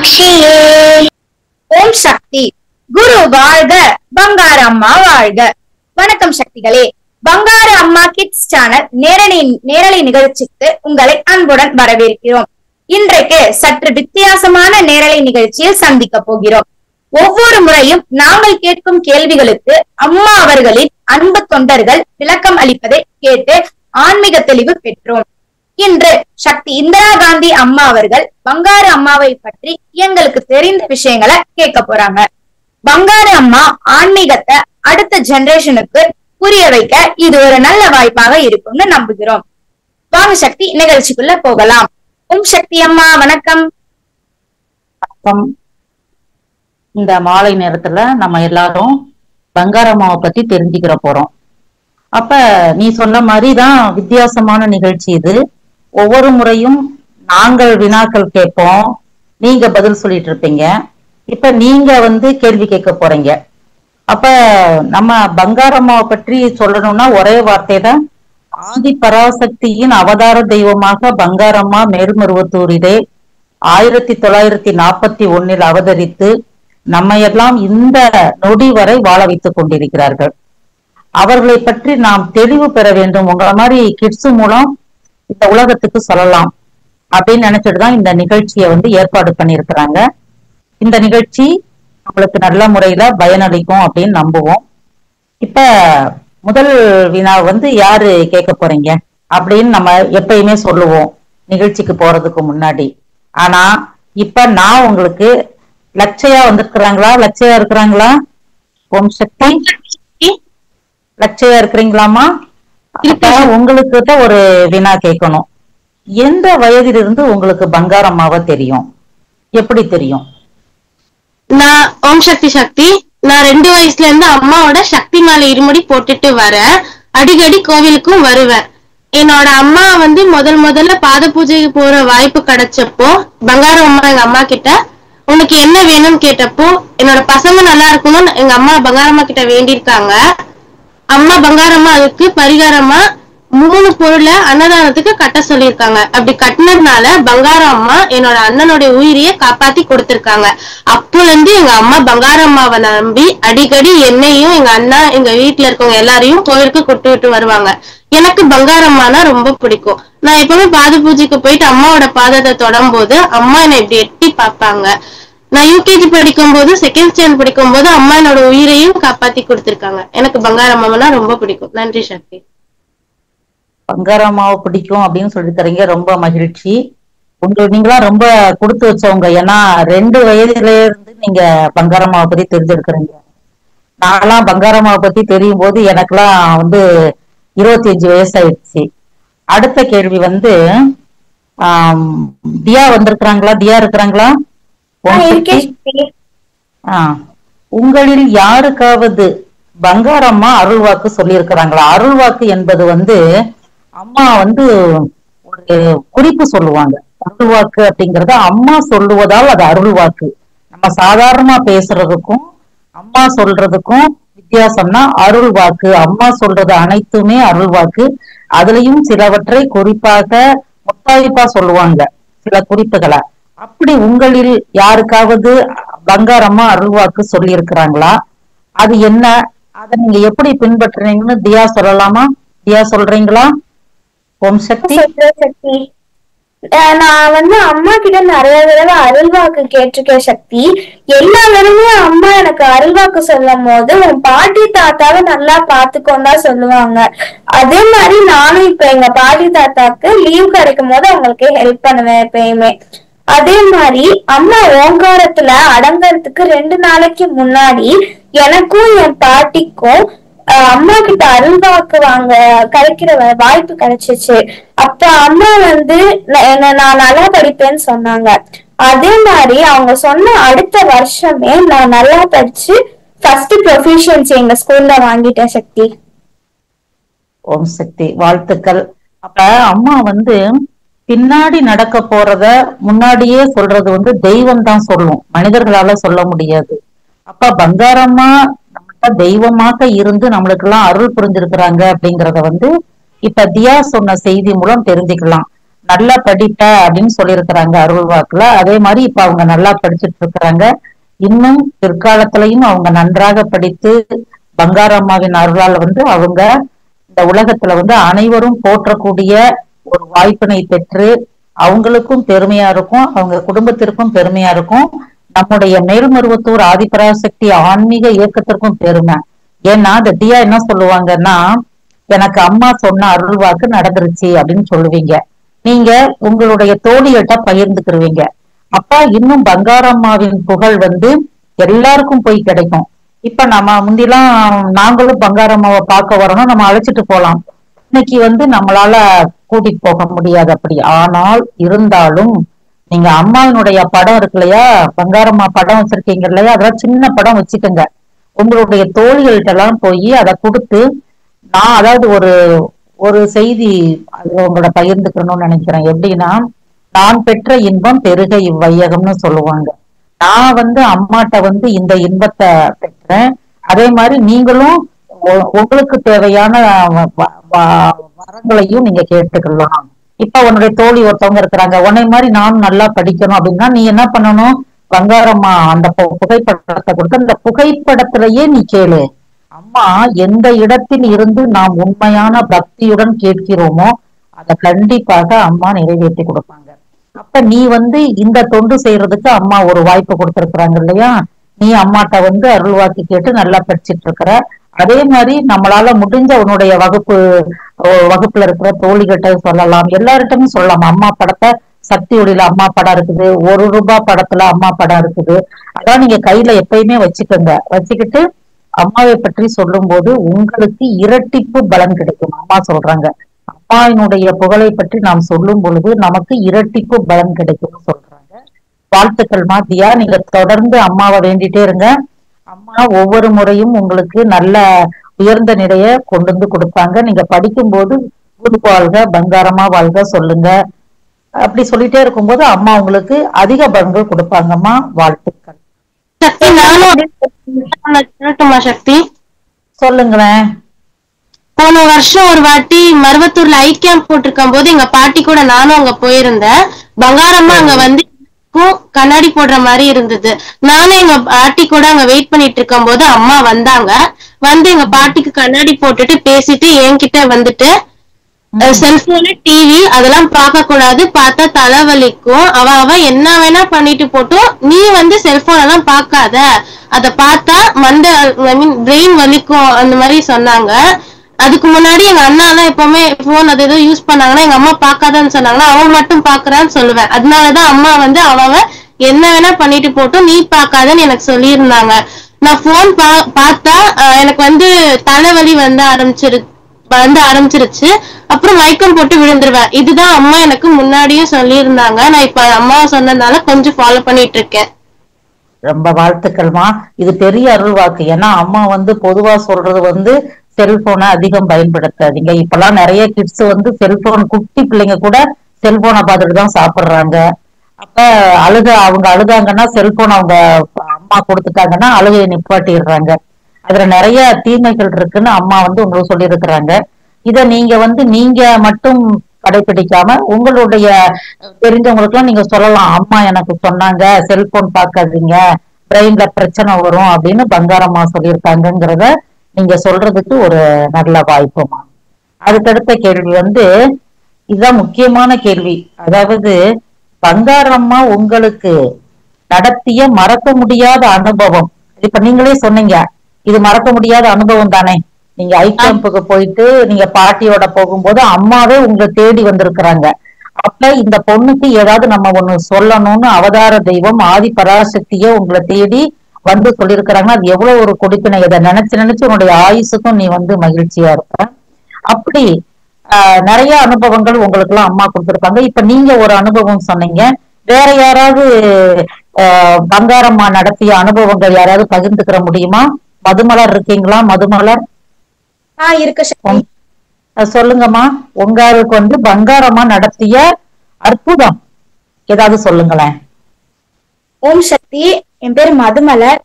சாட்சியே. ஓம் சக்தி. குரு வாழ்க, பங்காரு அம்மா வாழ்க. வணக்கம் சக்திகளே. பங்காரு அம்மா கிட்ஸ் சேனல் நேரலை நிகழ்ச்சிக்கு உங்களை அன்புடன் வரவேற்கிறோம். இன்றைக்கு சற்று வித்தியாசமான நேரலை நிகழ்ச்சியில் சந்திக்க போகிறோம். ஒவ்வொரு முறையும் நாங்கள் கேட்கும் கேள்விகளுக்கு அம்மா அவர்களின் அன்பு தொண்டர்கள் விளக்கம் அளிப்பதை கேட்டு ஆன்மீக தெளிவு பெற்றோம். இன்று சக்தி இந்திரா காந்தி அம்மா அவர்கள் பங்காரு அம்மாவை பற்றி எங்களுக்கு தெரிந்த விஷயங்களை கேட்க போறாங்க. பங்காரு அம்மா ஆன்மீகத்தை அடுத்த ஜெனரேஷனுக்கு புரிய வைக்க இது ஒரு நல்ல வாய்ப்பாக இருக்கும்னு நம்புகிறோம். வாங்க சக்தி, நிகழ்ச்சிக்குள்ள போகலாம். ஓம் சக்தி அம்மா, வணக்கம். இந்த மாலை நேரத்துல நம்ம எல்லாரும் பங்காரம்மாவை பத்தி தெரிஞ்சுக்கிற போறோம். அப்ப நீ சொன்ன மாதிரிதான் வித்தியாசமான நிகழ்ச்சி இது. ஒவ்வொரு முறையும் நாங்கள் வினாக்கள் கேட்போம், நீங்க பதில் சொல்லிட்டு இருப்பீங்க. இப்ப நீங்க கேள்வி கேட்க போறீங்க. அப்ப நம்ம பங்காரம்மாவை பற்றி சொல்லணும்னா ஒரே வார்த்தை தான், ஆதி பராசக்தியின் அவதார தெய்வமாக பங்காரம்மா மேல்மருவத்தூரிலே 1941 அவதரித்து நம்மையெல்லாம் இந்த நொடி வரை வாழ வைத்துக் கொண்டிருக்கிறார்கள். அவர்களை பற்றி நாம் தெளிவு பெற வேண்டும், உங்களை மாதிரி கிட்ஸ் மூலம் இந்த உலகத்துக்கு சொல்லலாம் அப்படின்னு நினைச்சிட்டுதான் இந்த நிகழ்ச்சியை ஏற்பாடு பண்ணியிருக்கிறாங்க. இந்த நிகழ்ச்சி உங்களுக்கு நல்ல முறையில பயனளிக்கும் அப்படின்னு நம்புவோம். இப்ப முதல் வினா யாரு கேட்க போறீங்க அப்படின்னு நம்ம எப்பயுமே சொல்லுவோம் நிகழ்ச்சிக்கு போறதுக்கு முன்னாடி. ஆனா இப்ப நான் உங்களுக்கு லட்சையா வந்திருக்கிறாங்களா? லட்சையா இருக்கிறாங்களா? ஓம் சக்தி. லட்சையா இருக்கிறீங்களாமா? உங்களுக்கு தான் ஒரு வினா கேட்கணும். எந்த வயதிலிருந்து உங்களுக்கு பங்காரம்மாவை தெரியும்? எப்படி தெரியும்? நான் ஓம் சக்தி. நான் 2 வயசுல இருந்து அம்மாவோட சக்தி மாலை இருமுடி போட்டுட்டு வரேன். அடிக்கடி கோவிலுக்கும் வருவேன். என்னோட அம்மா முதல்ல பாத பூஜைக்கு போற வாய்ப்பு கிடைச்சப்போ பங்காரம் அம்மா எங்க அம்மா கிட்ட உனக்கு என்ன வேணும்னு கேட்டப்போ என்னோட பசங்க நல்லா இருக்கணும்னு எங்க அம்மா பங்காரம்மா கிட்ட வேண்டியிருக்காங்க. அம்மா பங்காரம்மா அதுக்கு பரிகாரமா 3 பொருளை அன்னதானத்துக்கு கட்ட சொல்லியிருக்காங்க. அப்படி கட்டினதுனால பங்காரம் அம்மா என்னோட அண்ணனுடைய உயிரையே காப்பாத்தி கொடுத்திருக்காங்க. அப்போல இருந்து எங்க அம்மா பங்காரம்மாவை நம்பி அடிக்கடி என்னையும் எங்க அண்ணா எங்க வீட்டுல இருக்கவங்க எல்லாரையும் கோவிலுக்கு கூப்பிட்டு வருவாங்க. எனக்கு பங்காரம்மானா ரொம்ப பிடிக்கும். நான் எப்பவுமே பாத பூஜைக்கு போயிட்டு அம்மாவோட பாதத்தை தொடும் போது அம்மா என்னை இப்படி எட்டி பார்ப்பாங்க. நான் யூகேஜி படிக்கும் போது, செகண்ட் ஸ்டாண்டர்ட் படிக்கும் போது அம்மா என்னோட உயிரையும் காப்பாத்தி கொடுத்திருக்காங்க. எனக்கு பங்காரம்மாவனா ரொம்ப பிடிக்கும். நன்றி சக்தி. பங்காரம்மாவை பிடிக்கும் அப்படின்னு சொல்லி தரீங்க, ரொம்ப மகிழ்ச்சி. நீங்களா ரொம்ப கொடுத்து வச்சவங்க. ஏன்னா 2 வயதுல இருந்து நீங்க பங்காரம்மாவை பத்தி தெரிஞ்சிருக்கிறீங்க. நான்லாம் பங்காரம்மாவை பத்தி தெரியும் போது எனக்குலாம் 25 வயசாயிடுச்சு. அடுத்த கேள்வி தியா வந்திருக்கிறாங்களா? தியா இருக்கிறாங்களா? உங்களில் யாருக்காவது பங்காரம்மா அருள்வாக்கு சொல்லி இருக்கிறாங்களா? அருள்வாக்கு என்பது அம்மா ஒரு குறிப்பு சொல்லுவாங்க. அருள்வாக்கு அப்படிங்கறத அம்மா சொல்லுவதால் அது அருள்வாக்கு. நம்ம சாதாரணமா பேசுறதுக்கும் அம்மா சொல்றதுக்கும் வித்தியாசம்னா அருள்வாக்கு. அம்மா சொல்றது அனைத்துமே அருள்வாக்கு. அதுலயும் சிலவற்றை குறிப்பாக முத்தாய்ப்பா சொல்லுவாங்க, சில குறிப்புகளை. அப்படி உங்களில் யாருக்காவது பங்காரம்மா அருள்வாக்கு சொல்லி இருக்கிறாங்களா? அது என்ன? அதை நீங்க எப்படி பின்பற்றுறீங்கன்னு தியா சொல்லலாமா? தியா சொல்றீங்களா? ஓம் சக்தி. நான் அம்மா கிட்ட நிறைய தடவை அருள்வாக்கு கேட்டிருக்கேன் சக்தி. எல்லா தடவையும் அம்மா எனக்கு அருள்வாக்கு சொல்லும் போது உன் பாட்டி தாத்தாவை நல்லா பாத்துக்கோன்னு தான் சொல்லுவாங்க. அதே மாதிரி நானும் இப்ப எங்க பாட்டி தாத்தாக்கு லீவ் கிடைக்கும் போது அவங்களுக்கு ஹெல்ப் பண்ணுவேன் எப்பயுமே. அதே மாதிரி அம்மா ஓங்காரத்துல அடங்கறதுக்கு 2 நாளைக்கு முன்னாடி எனக்கும் என் பாட்டிக்கும் அம்மா கிட்ட அருள்வாக்கு வாங்க கிடைக்கிற வாய்ப்பு கிடைச்சிச்சு. அப்ப அம்மா என்ன நான் நல்லா படிப்பேன்னு சொன்னாங்க. அதே மாதிரி அவங்க சொன்ன அடுத்த வருஷமே நான் நல்லா படிச்சு ஃபர்ஸ்ட் ப்ரொஃபிஷியன்சி எங்க ஸ்கூல்ல வாங்கிட்டேன் சக்தி. ஓம் சக்தி, வாழ்த்துக்கள். அப்ப அம்மா பின்னாடி நடக்க போறத முன்னாடியே சொல்றது தெய்வம் தான் சொல்லும், மனிதர்களால சொல்ல முடியாது. அப்ப பங்காரம்மா தெய்வமாக இருந்து நம்மளுக்கு எல்லாம் அருள் புரிஞ்சிருக்கிறாங்க அப்படிங்கறத இப்ப தியா சொன்ன செய்தி மூலம் தெரிஞ்சுக்கலாம். நல்லா படிப்ப அப்படின்னு சொல்லியிருக்கிறாங்க அருள் வாக்குல. அதே மாதிரி இப்ப அவங்க நல்லா படிச்சுட்டு இருக்கிறாங்க. இன்னும் பிற்காலத்திலையும் அவங்க நன்றாக படித்து பங்காரம்மாவின் அருளால் அவங்க இந்த உலகத்துல அனைவரும் போற்றக்கூடிய ஒரு வாய்ப்பினை பெற்று அவங்களுக்கும் பெருமையா இருக்கும், அவங்க குடும்பத்திற்கும் பெருமையா இருக்கும், நம்முடைய மேல்மருவத்தூர் ஆதிபராசக்தி ஆன்மீக இயக்கத்திற்கும் பெருமை. ஏன்னா இந்த தியா என்ன சொல்லுவாங்கன்னா, எனக்கு அம்மா சொன்ன அருள் வாக்கு நடந்துருச்சு அப்படின்னு சொல்லுவீங்க. நீங்க உங்களுடைய தோழிகள்கிட்ட பகிர்ந்துக்கிருவீங்க. அப்ப இன்னும் பங்காரம்மாவின் புகழ் எல்லாருக்கும் போய் கிடைக்கும். இப்ப நம்ம முந்திலாம் நாங்களும் பங்காரம்மாவை பார்க்க வரணும், நம்ம அழைச்சிட்டு போலாம். இன்னைக்கு நம்மளால கூட்டிட்டு போக முடியாது அப்படி. ஆனால் இருந்தாலும் நீங்க அம்மாவினுடைய படம் இருக்கு இல்லையா, பங்காரம்மா படம் வச்சிருக்கீங்க இல்லையா, அதெல்லாம் சின்ன படம் வச்சுக்கோங்க. உங்களுடைய தோழிகள்கிட்ட எல்லாம் போய் அதை கொடுத்து, நான் அதாவது ஒரு ஒரு செய்தி உங்களோட பகிர்ந்துக்கணும்னு நினைக்கிறேன். எப்படின்னா, நான் பெற்ற இன்பம் பெருக இவ்வையகம்னு சொல்லுவாங்க. நான் அம்மாட்ட இந்த இன்பத்தை பெற்றேன். அதே மாதிரி நீங்களும் உங்களுக்கு தேவையான வரங்களையும் நீங்க கேட்டுக்கலாம். இப்ப உன்னுடைய தோழி ஒருத்தவங்க இருக்கிறாங்க, உன்னை மாதிரி நானும் நல்லா படிக்கணும் அப்படின்னா நீ என்ன பண்ணணும், பங்காரம்மா அந்த புகைப்படத்தை கொடுத்து அந்த புகைப்படத்திலேயே நீ கேளு, அம்மா எந்த இடத்தில் இருந்து நாம் உண்மையான பக்தியுடன் கேட்கிறோமோ அதை கண்டிப்பாக அம்மா நிறைவேற்றி கொடுப்பாங்க. அப்ப நீ இந்த தொண்டு செய்யறதுக்கு அம்மா ஒரு வாய்ப்பு கொடுத்திருக்கிறாங்க இல்லையா, நீ அம்மாட்ட அருள்வாக்கு கேட்டு நல்லா படிச்சுட்டு இருக்கிற. அதே மாதிரி நம்மளால முடிஞ்ச உன்னுடைய வகுப்புல இருக்கிற தோழிகிட்ட சொல்லலாம், எல்லார்கிட்டயும் சொல்லலாம். அம்மா படத்தை சக்தி ஒளியில அம்மா படம் இருக்குது, ₹1 படத்துல அம்மா படம் இருக்குது, அதான் நீங்க கையில எப்பயுமே வச்சுக்கோங்க. வச்சுக்கிட்டு அம்மாவை பற்றி சொல்லும் போது உங்களுக்கு இரட்டிப்பு பலன் கிடைக்கும். அம்மா சொல்றாங்க, அம்மாவினுடைய புகழை பற்றி நாம் சொல்லும் பொழுது நமக்கு இரட்டிப்பு பலன் கிடைக்கும்னு சொல்றாங்க. வாழ்த்துக்கள் மாதியா, நீங்க தொடர்ந்து அம்மாவை வேண்டிட்டே இருங்க. அம்மா ஒவ்வொரு முறையும் உங்களுக்கு நல்ல உயர்ந்த நிலைய கொண்டு கொடுப்பாங்க. நீங்க படிக்கும் போது குரு வாழ்க பங்காரமா வாழ்க சொல்லுங்க, அப்படி சொல்லிட்டே இருக்கும்போது அம்மா உங்களுக்கு அதிக பலன்கள் கொடுப்பாங்கம்மா. வாழ்த்துக்கள். சக்தி, நானும் சொல்லட்டுமா சக்தி? சொல்லுங்களேன். போன வருஷம் ஒரு வாட்டி மருவத்தூர்ல ஐ கேம்ப் போட்டிருக்கும் போது எங்க பாட்டி கூட நானும் அங்க போயிருந்தேன். பங்காரம்மா அங்க கண்ணாடி போடுற மாதிரி இருந்தது. நானும் எங்க பாட்டி கூட அங்க வெயிட் பண்ணிட்டு இருக்கும் போது அம்மா வந்தாங்க. எங்க பாட்டிக்கு கண்ணாடி போட்டுட்டு பேசிட்டு என்கிட்ட செல்போனு டிவி அதெல்லாம் பார்க்க கூடாது, பார்த்தா தலைவலிக்கும், அவ என்ன வேணா பண்ணிட்டு போட்டோம், நீ செல்போன் எல்லாம் பார்க்காத, அத பார்த்தா பிரெயின் வலிக்கும் அந்த மாதிரி சொன்னாங்க. அதுக்கு முன்னாடி எங்க அண்ணா எல்லாம் எப்பவுமே போன் அது ஏதோ யூஸ் பண்ணாங்கன்னா எங்க அம்மா பார்க்காதன்னு சொன்னாங்கன்னா அவன் மட்டும் பாக்குறான்னு சொல்லுவேன். அதனாலதான் அம்மா அவ என்ன வேணா பண்ணிட்டு போட்டோம், நீ பார்க்காதன்னு எனக்கு சொல்லியிருந்தாங்க. நான் போன் பார்த்தா எனக்கு தலைவலி ஆரம்பிச்சிருச்சு. அப்புறம் மயக்கம் போட்டு விழுந்துருவேன். இதுதான் அம்மா எனக்கு முன்னாடியே சொல்லியிருந்தாங்க. நான் இப்ப அம்மாவை சொன்னதுனால கொஞ்சம் ஃபாலோ பண்ணிட்டு இருக்கேன். ரொம்ப வாழ்த்துக்கள்மா. இது பெரிய அருள் வாக்கு. ஏன்னா அம்மா பொதுவா சொல்றது செல்போனை அதிகம் பயன்படுத்தாதீங்க. இப்பெல்லாம் நிறைய கிட்ஸ் செல்போன், குட்டி பிள்ளைங்க கூட செல்போனை பார்த்துட்டு தான் சாப்பிடுறாங்க. அப்ப அவங்க அழுதாங்கன்னா செல்போன் அவங்க அம்மா கொடுத்துட்டாங்கன்னா அழுகையை நிப்பாட்டிடுறாங்க. அதுல நிறைய தீமைகள் இருக்குன்னு அம்மா உங்களுக்கு சொல்லி இருக்கிறாங்க. இத நீங்க நீங்க மட்டும் கடைபிடிக்காம உங்களுடைய தெரிஞ்சவங்களுக்கு எல்லாம் நீங்க சொல்லலாம், அம்மா எனக்கு சொன்னாங்க செல்போன் பார்க்காதீங்க, பிரெயின்ல பிரச்சனை வரும் அப்படின்னு பங்காரம்மா சொல்லியிருக்காங்கிறத நீங்க சொல்றதுக்கு ஒரு நல்ல வாய்ப்புமா. அதுக்கடுத்த கேள்வி இதுதான் முக்கியமான கேள்வி. அதாவது பங்காரம்மா உங்களுக்கு நடத்திய மறக்க முடியாத அனுபவம். இப்ப நீங்களே சொன்னீங்க, இது மறக்க முடியாத அனுபவம் தானே. நீங்க ஐ கேம்புக்கு போயிட்டு நீங்க பாட்டியோட போகும்போது அம்மாவே உங்களை தேடி வந்திருக்கிறாங்க. அப்ப இந்த பொண்ணுக்கு ஏதாவது நம்ம ஒண்ணு சொல்லணும்னு அவதார தெய்வம் ஆதி பராசக்தியே உங்களை தேடி சொல்லியிருக்கிறாங்க. அது எவ்வளவு ஒரு கொடுப்பினை. இதை நினைச்சு நினைச்சு உன்னுடைய ஆயுசுக்கும் நீ மகிழ்ச்சியா இருப்ப. அப்படி நிறைய அனுபவங்கள் உங்களுக்கு எல்லாம் அம்மா கொடுத்திருக்காங்க. இப்ப நீங்க ஒரு அனுபவம் சொன்னீங்க, வேற யாராவது பங்காரம்மா நடத்திய அனுபவங்கள் யாராவது பகிர்ந்துக்கிற முடியுமா? மதுமலர் இருக்கீங்களா? மதுமலர் இருக்கு. சொல்லுங்கம்மா, உங்களுக்கு பங்காரம்மா நடத்திய அற்புதம் ஏதாவது சொல்லுங்களேன். ஓம் சக்தி. என் பேரு மதுமலர்.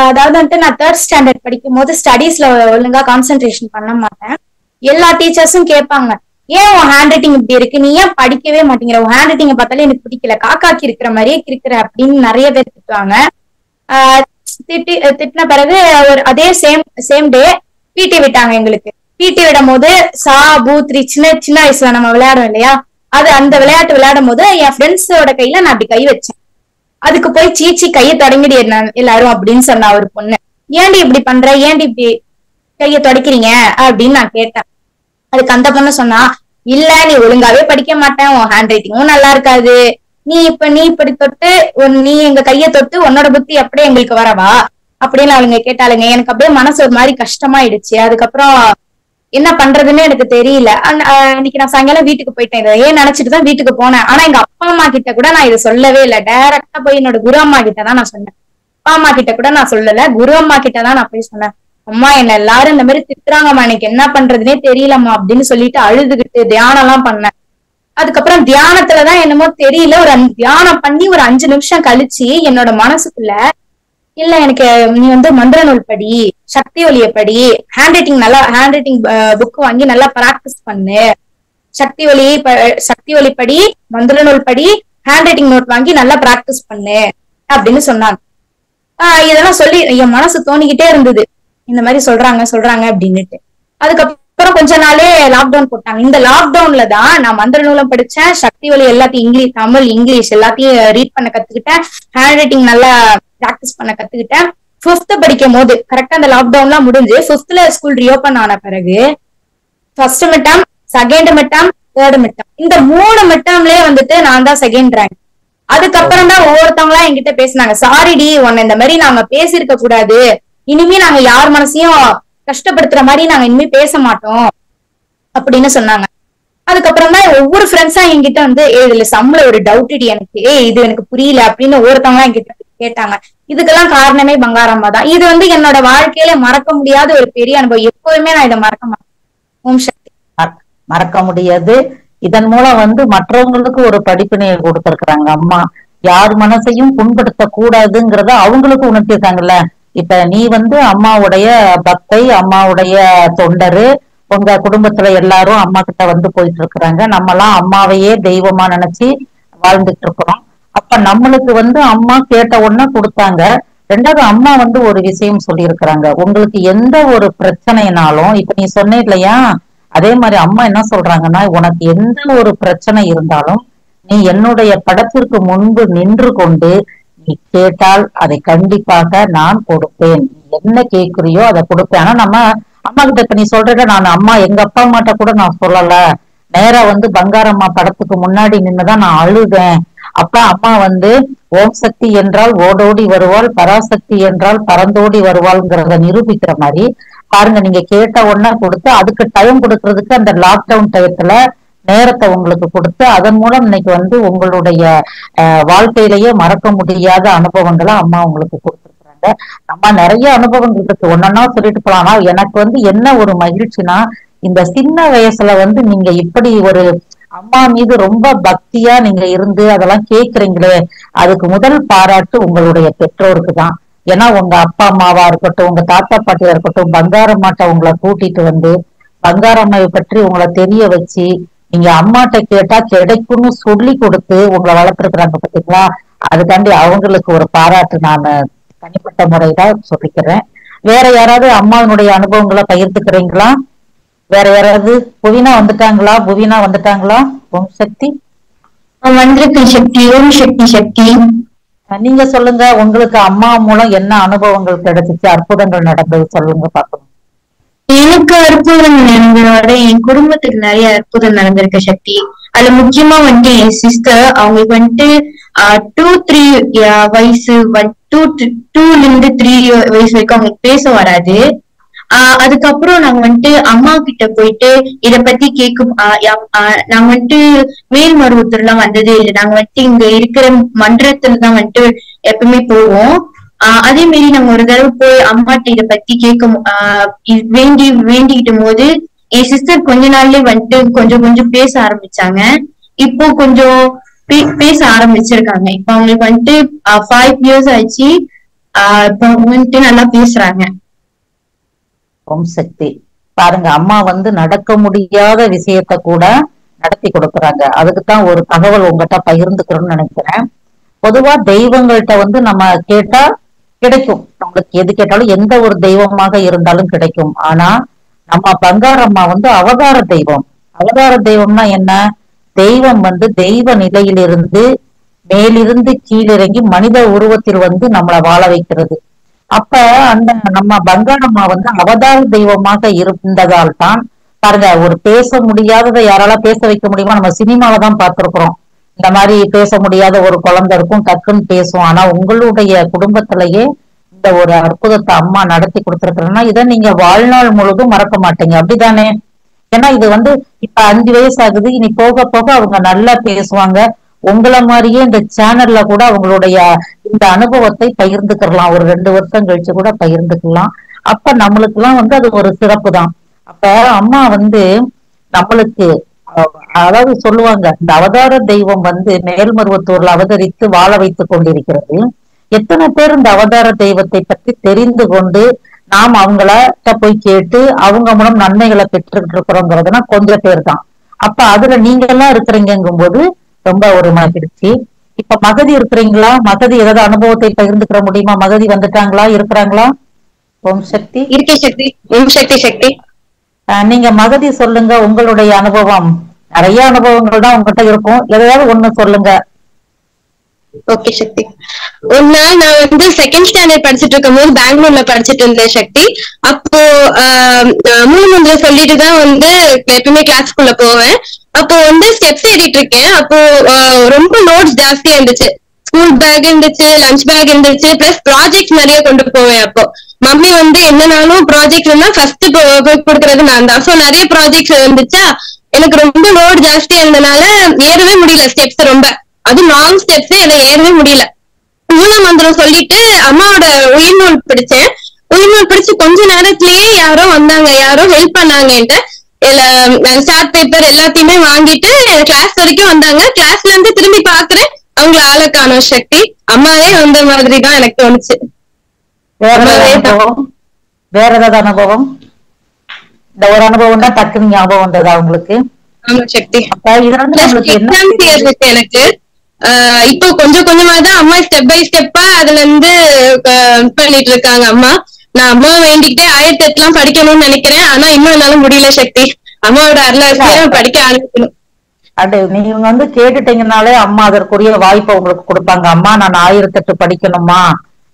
அதாவது நான் 3rd ஸ்டாண்டர்ட் படிக்கும் போது ஸ்டடீஸ்ல ஒழுங்கா கான்சென்ட்ரேஷன் பண்ண மாட்டேன். எல்லா டீச்சர்ஸும் கேட்பாங்க, ஏன் உன் ஹேண்ட் ரைட்டிங் இப்படி இருக்கு, நீ ஏன் படிக்கவே மாட்டேங்கிற, உன் ஹேண்ட் ரைட்டிங்க பார்த்தாலே எனக்கு பிடிக்கல, காக்காக்கி இருக்கிற மாதிரியே இருக்கிற அப்படின்னு நிறைய பேர் திட்டுவாங்க. திட்டின பிறகு ஒரு அதே சேம் டே பிடி விட்டாங்க எங்களுக்கு. பிடி விடும் போது சா பூத்ரி சின்ன சின்ன வயசுல நம்ம விளையாடும் இல்லையா, அந்த விளையாட்டு விளையாடும் போது என் ஃப்ரெண்ட்ஸோட கையில நான் அப்படி கை வச்சேன். அதுக்கு போய் சீச்சி கையை தொடங்கிடு எல்லாரும் அப்படின்னு சொன்னா ஒரு பொண்ணு. ஏன்டி இப்படி பண்ற, ஏன்டி இப்படி கையை தொடக்கிறீங்க அப்படின்னு நான் கேட்டேன். அதுக்கு அந்த பொண்ணு சொன்னா, இல்ல நீ ஒழுங்காவே படிக்க மாட்டேன், உன் ஹேண்ட் ரைட்டிங்கும் நல்லா இருக்காது, நீ இப்படி தொட்டு நீ எங்க கையை தொட்டு உன்னோட புத்தி அப்படியே எங்களுக்கு வரவா அப்படின்னு அவளுங்க கேட்டாளுங்க. எனக்கு அப்படியே மனசு ஒரு மாதிரி கஷ்டமாயிடுச்சு. அதுக்கப்புறம் என்ன பண்றதுன்னு எனக்கு தெரியல. அன்னைக்கு நான் சாயங்காலம் வீட்டுக்கு போயிட்டேன். இதை ஏன் நினைச்சிட்டுதான் வீட்டுக்கு போனேன். ஆனா எங்க அப்பா அம்மா கிட்ட கூட நான் இதை சொல்லவே இல்லை. டைரக்டா போய் என்னோட குரு அம்மா கிட்டதான் நான் சொன்னேன். அப்பா அம்மா கிட்ட கூட நான் சொல்லல, குரு அம்மா கிட்டதான் நான் போய் சொன்னேன். அம்மா என்ன எல்லாரும் இந்த மாதிரி திட்டுறாங்கம்மா, எனக்கு என்ன பண்றதுனே தெரியலம்மா அப்படின்னு சொல்லிட்டு அழுதுகிட்டு தியானம் எல்லாம் பண்ணேன். அதுக்கப்புறம் தியானத்துலதான் என்னமோ தெரியல, ஒரு தியானம் பண்ணி ஒரு 5 நிமிஷம் கழிச்சு என்னோட மனசுக்குள்ள, இல்ல எனக்கு நீ மந்திர நூல் படி, சக்தி ஒலிய படி, ஹேண்ட் ரைட்டிங் புக் வாங்கி நல்லா பிராக்டிஸ் பண்ணு, சக்தி ஒலி படி, மந்திர நூல் படி, ஹேண்ட் ரைட்டிங் நோட் வாங்கி நல்லா பிராக்டிஸ் பண்ணு அப்படின்னு சொன்னாங்க. இதெல்லாம் சொல்லி என் மனசு தோணிக்கிட்டே இருந்தது, இந்த மாதிரி சொல்றாங்க அப்படின்னுட்டு. அதுக்கப்புறம் கொஞ்ச நாளே லாக்டவுன் போட்டாங்க. இந்த லாக்டவுன்ல தான் நான் மந்திர நூலம் படிச்சேன், சக்தி ஒலி எல்லாத்தையும் தமிழ் இங்கிலீஷ் எல்லாத்தையும் ரீட் பண்ண கத்துக்கிட்டேன், ஹேண்ட் ரைட்டிங் நல்லா பிராக்டிஸ் பண்ண கத்துக்கிட்டேன். 5th படிக்கும் போது கரெக்டா அந்த லாக்டவுன்லாம் முடிஞ்சு 5th ஸ்கூல் ரீஓபன் ஆன பிறகு first midterm, second midterm, third midterm, இந்த 3 மிட்டம்லயே நான் தான் செகண்ட் ரேங்க். அதுக்கப்புறம் தான் ஒவ்வொருத்தவங்களா என்கிட்ட பேசினாங்க, சாரிடி உன்னை இந்த மாதிரி நாங்க பேசியிருக்க கூடாது, இனிமே நாங்க யார் மனசையும் கஷ்டப்படுத்துற மாதிரி நாங்க இனிமே பேச மாட்டோம் அப்படின்னு சொன்னாங்க. அதுக்கப்புறம் தான் ஒவ்வொரு ஃப்ரெண்ட்ஸா என்கிட்ட இதுல சம்பள ஒரு டவுட் எனக்கு, இது எனக்கு புரியல அப்படின்னு ஒவ்வொருத்தவங்களா என்கிட்ட கேட்டாங்க. இதுக்கெல்லாம் காரணமே பங்காரம்மா தான். இது என்னோட வாழ்க்கையில மறக்க முடியாத ஒரு பெரிய அனுபவம். எப்போதுமே நான் இதை மறக்க மாட்டேன். ஓம் சக்தி. மறக்க முடியாது. இதன் மூலம் மற்றவங்களுக்கு ஒரு படிப்பினையை கொடுத்திருக்கிறாங்க அம்மா. யார் மனசையும் புண்படுத்த கூடாதுங்கிறத அவங்களுக்கு உணர்த்திருக்காங்கல்ல. இப்ப நீ அம்மாவுடைய பக்தை, அம்மாவுடைய தொண்டரு, உங்க குடும்பத்துல எல்லாரும் அம்மா கிட்ட போயிட்டு இருக்கிறாங்க. நம்ம எல்லாம் அம்மாவையே தெய்வமா நினைச்சு வாழ்ந்துட்டு இருக்கிறோம். அப்ப நம்மளுக்கு அம்மா கேட்ட உடனே கொடுத்தாங்க. ரெண்டாவது அம்மா ஒரு விஷயம் சொல்லி இருக்கிறாங்க, உங்களுக்கு எந்த ஒரு பிரச்சனைனாலும், இப்ப நீ சொன்ன இல்லையா, அதே மாதிரி அம்மா என்ன சொல்றாங்கன்னா, உனக்கு எந்த ஒரு பிரச்சனை இருந்தாலும் நீ என்னுடைய படத்திற்கு முன்பு நின்று கொண்டு நீ கேட்டால் அதை கண்டிப்பாக நான் கொடுப்பேன், என்ன கேட்குறியோ அதை கொடுப்பேன். ஆனா நம்ம அம்மா கிட்ட இப்ப நீ சொல்ற, நான் அம்மா எங்க அப்பா அம்மாட்ட கூட நான் சொல்லல, நேரா பங்காரம்மா படத்துக்கு முன்னாடி நின்னுதான் நான் அழுதேன். அப்ப அம்மா ஓம் சக்தி என்றால் ஓடோடி வருவாள், பராசக்தி என்றால் பறந்தோடி வருவாள்ங்கிறத நிரூபிக்கிற மாதிரி பாருங்க. நீங்க கேட்ட உடனே கொடுத்து அதுக்கு டைம் கொடுக்கறதுக்கு அந்த லாக்டவுன் டயத்துல நேரத்தை உங்களுக்கு கொடுத்து அதன் மூலம் இன்னைக்கு உங்களுடைய வாழ்க்கையிலேயே மறக்க முடியாத அனுபவங்களை அம்மா உங்களுக்கு கொடுத்துருக்குறாங்க. நம்ம நிறைய அனுபவங்கள் இருக்கு, ஒன்னொன்னா சொல்லிட்டு போலாம். ஆனா எனக்கு என்ன ஒரு மகிழ்ச்சினா, இந்த சின்ன வயசுல நீங்க இப்படி ஒரு அம்மா மீது ரொம்ப பக்தியா நீங்க இருந்து அதெல்லாம் கேக்குறீங்களே, அதுக்கு முதல் பாராட்டு உங்களுடைய பெற்றோருக்கு தான். ஏன்னா உங்க அப்பா அம்மாவா இருக்கட்டும், உங்க தாத்தா பாட்டியா இருக்கட்டும், பங்காரம்மாட்ட உங்களை கூட்டிட்டு பங்காரம்மாவை பற்றி உங்களை தெரிய வச்சு, நீங்க அம்மாட்ட கேட்டா கிடைக்கும்னு சொல்லி கொடுத்து உங்களை வளர்த்துருக்குறாங்க பாத்தீங்களா. அதுக்காண்டி அவங்களுக்கு ஒரு பாராட்டு நான் தனிப்பட்ட முறைதான் சொல்லிக்கிறேன். வேற யாராவது அம்மாவினுடைய அனுபவங்களை பகிர்ந்துக்கிறீங்களா? வேற யாராவது? புவினா வந்துட்டாங்களா? ஓம் சக்தி வந்திருக்கேன் சக்தி. ஓம் சக்தி. சக்தி நீங்க சொல்லுங்க, உங்களுக்கு அம்மா மூலம் என்ன அனுபவங்கள் கிடைச்சிச்சு, அற்புதங்கள் நடந்தது சொல்லுங்க பாப்போம். எனக்கு அற்புதம் நடந்ததோட என் குடும்பத்துக்கு நிறைய அற்புதம் நடந்திருக்க சக்தி. அதுல முக்கியமா என் சிஸ்டர், அவங்களுக்கு 2-3 வயசு 2 ல இருந்து 3 வயசு வரைக்கும் அவங்களுக்கு பேச வராது. அதுக்கப்புறம் நாங்க அம்மா கிட்ட போயிட்டு இத பத்தி கேட்கும். நாங்க மேல்மருவத்தூர் எல்லாம் வந்ததே இல்லை. நாங்க இங்க இருக்கிற மன்றத்துலதான் எப்பவுமே போவோம். அதே மாரி நாங்க ஒரு தடவை போய் அம்மாட்ட இத பத்தி வேண்டிக்கிட்டும் போது என் சிஸ்டர் கொஞ்ச நாள்லயே கொஞ்சம் கொஞ்சம் பேச ஆரம்பிச்சாங்க. இப்போ கொஞ்சம் பேச ஆரம்பிச்சிருக்காங்க. இப்ப அவங்களுக்கு 5 years ஆயிடுச்சு. இப்ப நல்லா பேசுறாங்க. ஓம் சக்தி. பாருங்க, அம்மா வந்து நடக்க முடியாத விஷயத்த கூட நடத்தி கொடுக்குறாங்க. அதுக்குத்தான் ஒரு தகவல் உங்ககிட்ட பகிர்ந்துக்கிறோம்னு நினைக்கிறேன். பொதுவா தெய்வங்கள்ட்ட வந்து நம்ம கேட்டா கிடைக்கும். நம்மளுக்கு எது கேட்டாலும் எந்த ஒரு தெய்வமாக இருந்தாலும் கிடைக்கும். ஆனா நம்ம பங்காரம்மா வந்து அவதார தெய்வம். அவதார தெய்வம்னா என்ன? தெய்வம் வந்து தெய்வ நிலையிலிருந்து மேலிருந்து கீழிறங்கி மனித உருவத்தில் வந்து நம்மளை வாழ வைக்கிறது. அப்ப அந்த நம்ம பங்காரம்மா வந்து அவதார தெய்வமாக இருந்ததால் தான் பாருங்க, ஒரு பேச முடியாததை யாரால பேச வைக்க முடியுமா? நம்ம சினிமாவை தான் பார்த்திருக்கிறோம். இந்த மாதிரி பேச முடியாத ஒரு குழந்தை இருக்கும், டக்குன்னு பேசும். ஆனா உங்களுடைய குடும்பத்திலேயே இந்த ஒரு அற்புதத்தை அம்மா நடத்தி கொடுத்திருக்கிறேன்னா இதை நீங்க வாழ்நாள் முழுதும் மறக்க மாட்டீங்க, அப்படிதானே? ஏன்னா இது வந்து இப்ப 5 வயசு ஆகுது, இனி போக போக அவங்க நல்லா பேசுவாங்க. உங்களை மாதிரியே இந்த சேனல்ல கூட அவங்களுடைய இந்த அனுபவத்தை பகிர்ந்துக்கலாம். ஒரு 2 வருஷம் கழிச்சு கூட பகிர்ந்துக்கலாம். அப்ப நம்மளுக்கு எல்லாம் வந்து அது ஒரு சிறப்பு தான். அப்ப அம்மா வந்து நம்மளுக்கு அதாவது சொல்லுவாங்க, இந்த அவதார தெய்வம் வந்து மேல்மருவத்தூர்ல அவதரித்து வாழ வைத்துக் கொண்டிருக்கிறது. எத்தனை பேர் இந்த அவதார தெய்வத்தை பற்றி தெரிந்து கொண்டு நாம் அவங்கள போய் கேட்டு அவங்க மூலம் நன்மைகளை பெற்றுட்டு இருக்கிறோங்கிறதுனா கொஞ்சம் பேர் தான். அப்ப அதுல நீங்க எல்லாம் இருக்கிறீங்கும் போது ரொம்ப ஒரு மகிழ்ச்சி. இப்ப மகதி இருக்கிறீங்களா? மகதி ஏதாவது அனுபவத்தை பகிர்ந்துக்கிற முடியுமா? மகதி வந்துட்டாங்களா, இருக்கிறாங்களா? ஓம் சக்தி. இருக்கே சக்தி. ஓம் சக்தி சக்தி. நீங்க மகதி சொல்லுங்க, உங்களுடைய அனுபவம். நிறைய அனுபவங்கள் தான் உங்ககிட்ட இருக்கும், எதையாவது ஒண்ணு சொல்லுங்க. ஓகே சக்தி. ஒரு நாள் நான் வந்து செகண்ட் ஸ்டாண்டர்ட் படிச்சுட்டு இருக்கும் போது பெங்களூர்ல படிச்சுட்டு இருந்தேன் சக்தி. அப்போ மூணு மந்திரம் சொல்லிட்டு தான் வந்து எப்பவுமே கிளாஸ்க்குள்ள போவேன். அப்போ வந்து ஸ்டெப்ஸ் ஏறிட்டு இருக்கேன். அப்போ ரொம்ப நோட்ஸ் ஜாஸ்தியா இருந்துச்சு. ஸ்கூல் பேக் இருந்துச்சு, லஞ்ச் பேக் இருந்துச்சு, பிளஸ் ப்ராஜெக்ட் நிறைய கொண்டு போவேன். அப்போ மம்மி வந்து என்னனாலும் ப்ராஜெக்ட்னா ஃபர்ஸ்ட் கொடுக்கறது நான் தான். சோ நிறைய ப்ராஜெக்ட்ஸ் இருந்துச்சா, எனக்கு ரொம்ப லோட் ஜாஸ்தியா இருந்தனால ஏறவே முடியல ஸ்டெப்ஸ். ரொம்ப அது லாங் ஸ்டெப்ஸ், அதை ஏறவே முடியல. மூல மந்திரம் சொல்லிட்டு அம்மாவோட உயிர்நூல் பிடிச்சேன். உயிர்நூல் பிடிச்சு கொஞ்ச நேரத்திலேயே யாரோ வந்தாங்க, யாரோ ஹெல்ப் பண்ணாங்க. என்கிட்ட சார்ட் பேப்பர் எல்லாத்தையுமே வாங்கிட்டு கிளாஸ் வரைக்கும் வந்தாங்க. கிளாஸ்ல இருந்து திரும்பி பாக்குறேன், அவங்கள ஆளை காணோம் சக்தி. அம்மாவே வந்த மாதிரி தான் எனக்கு தோணுச்சு. வேற ஏதாவது அனுபவம்? இந்த ஒரு அனுபவம் தான் டக்குனு ஞாபகம் வந்ததா உங்களுக்கு? ஆமா சக்தி. அப்ப இதுல இருந்து நம்மளுக்கு என்ன எனக்கு இப்போ கொஞ்சம் கொஞ்சமா தான் அம்மா ஸ்டெப் பை ஸ்டெப்பா அதுல இருந்து பண்ணிட்டு இருக்காங்க அம்மா. நான் அம்மா வேண்டிக்கிட்டே 1008 படிக்கணும்னு நினைக்கிறேன். ஆனா இன்னும் என்னால முடியல சக்தி. அம்மாவோட அருளாசியம் படிக்க ஆரம்பிக்கணும். அது நீங்க வந்து கேட்டுட்டீங்கனாலே அம்மா அதற்குரிய வாய்ப்பை உங்களுக்கு கொடுப்பாங்க. அம்மா நான் 1008 படிக்கணுமா,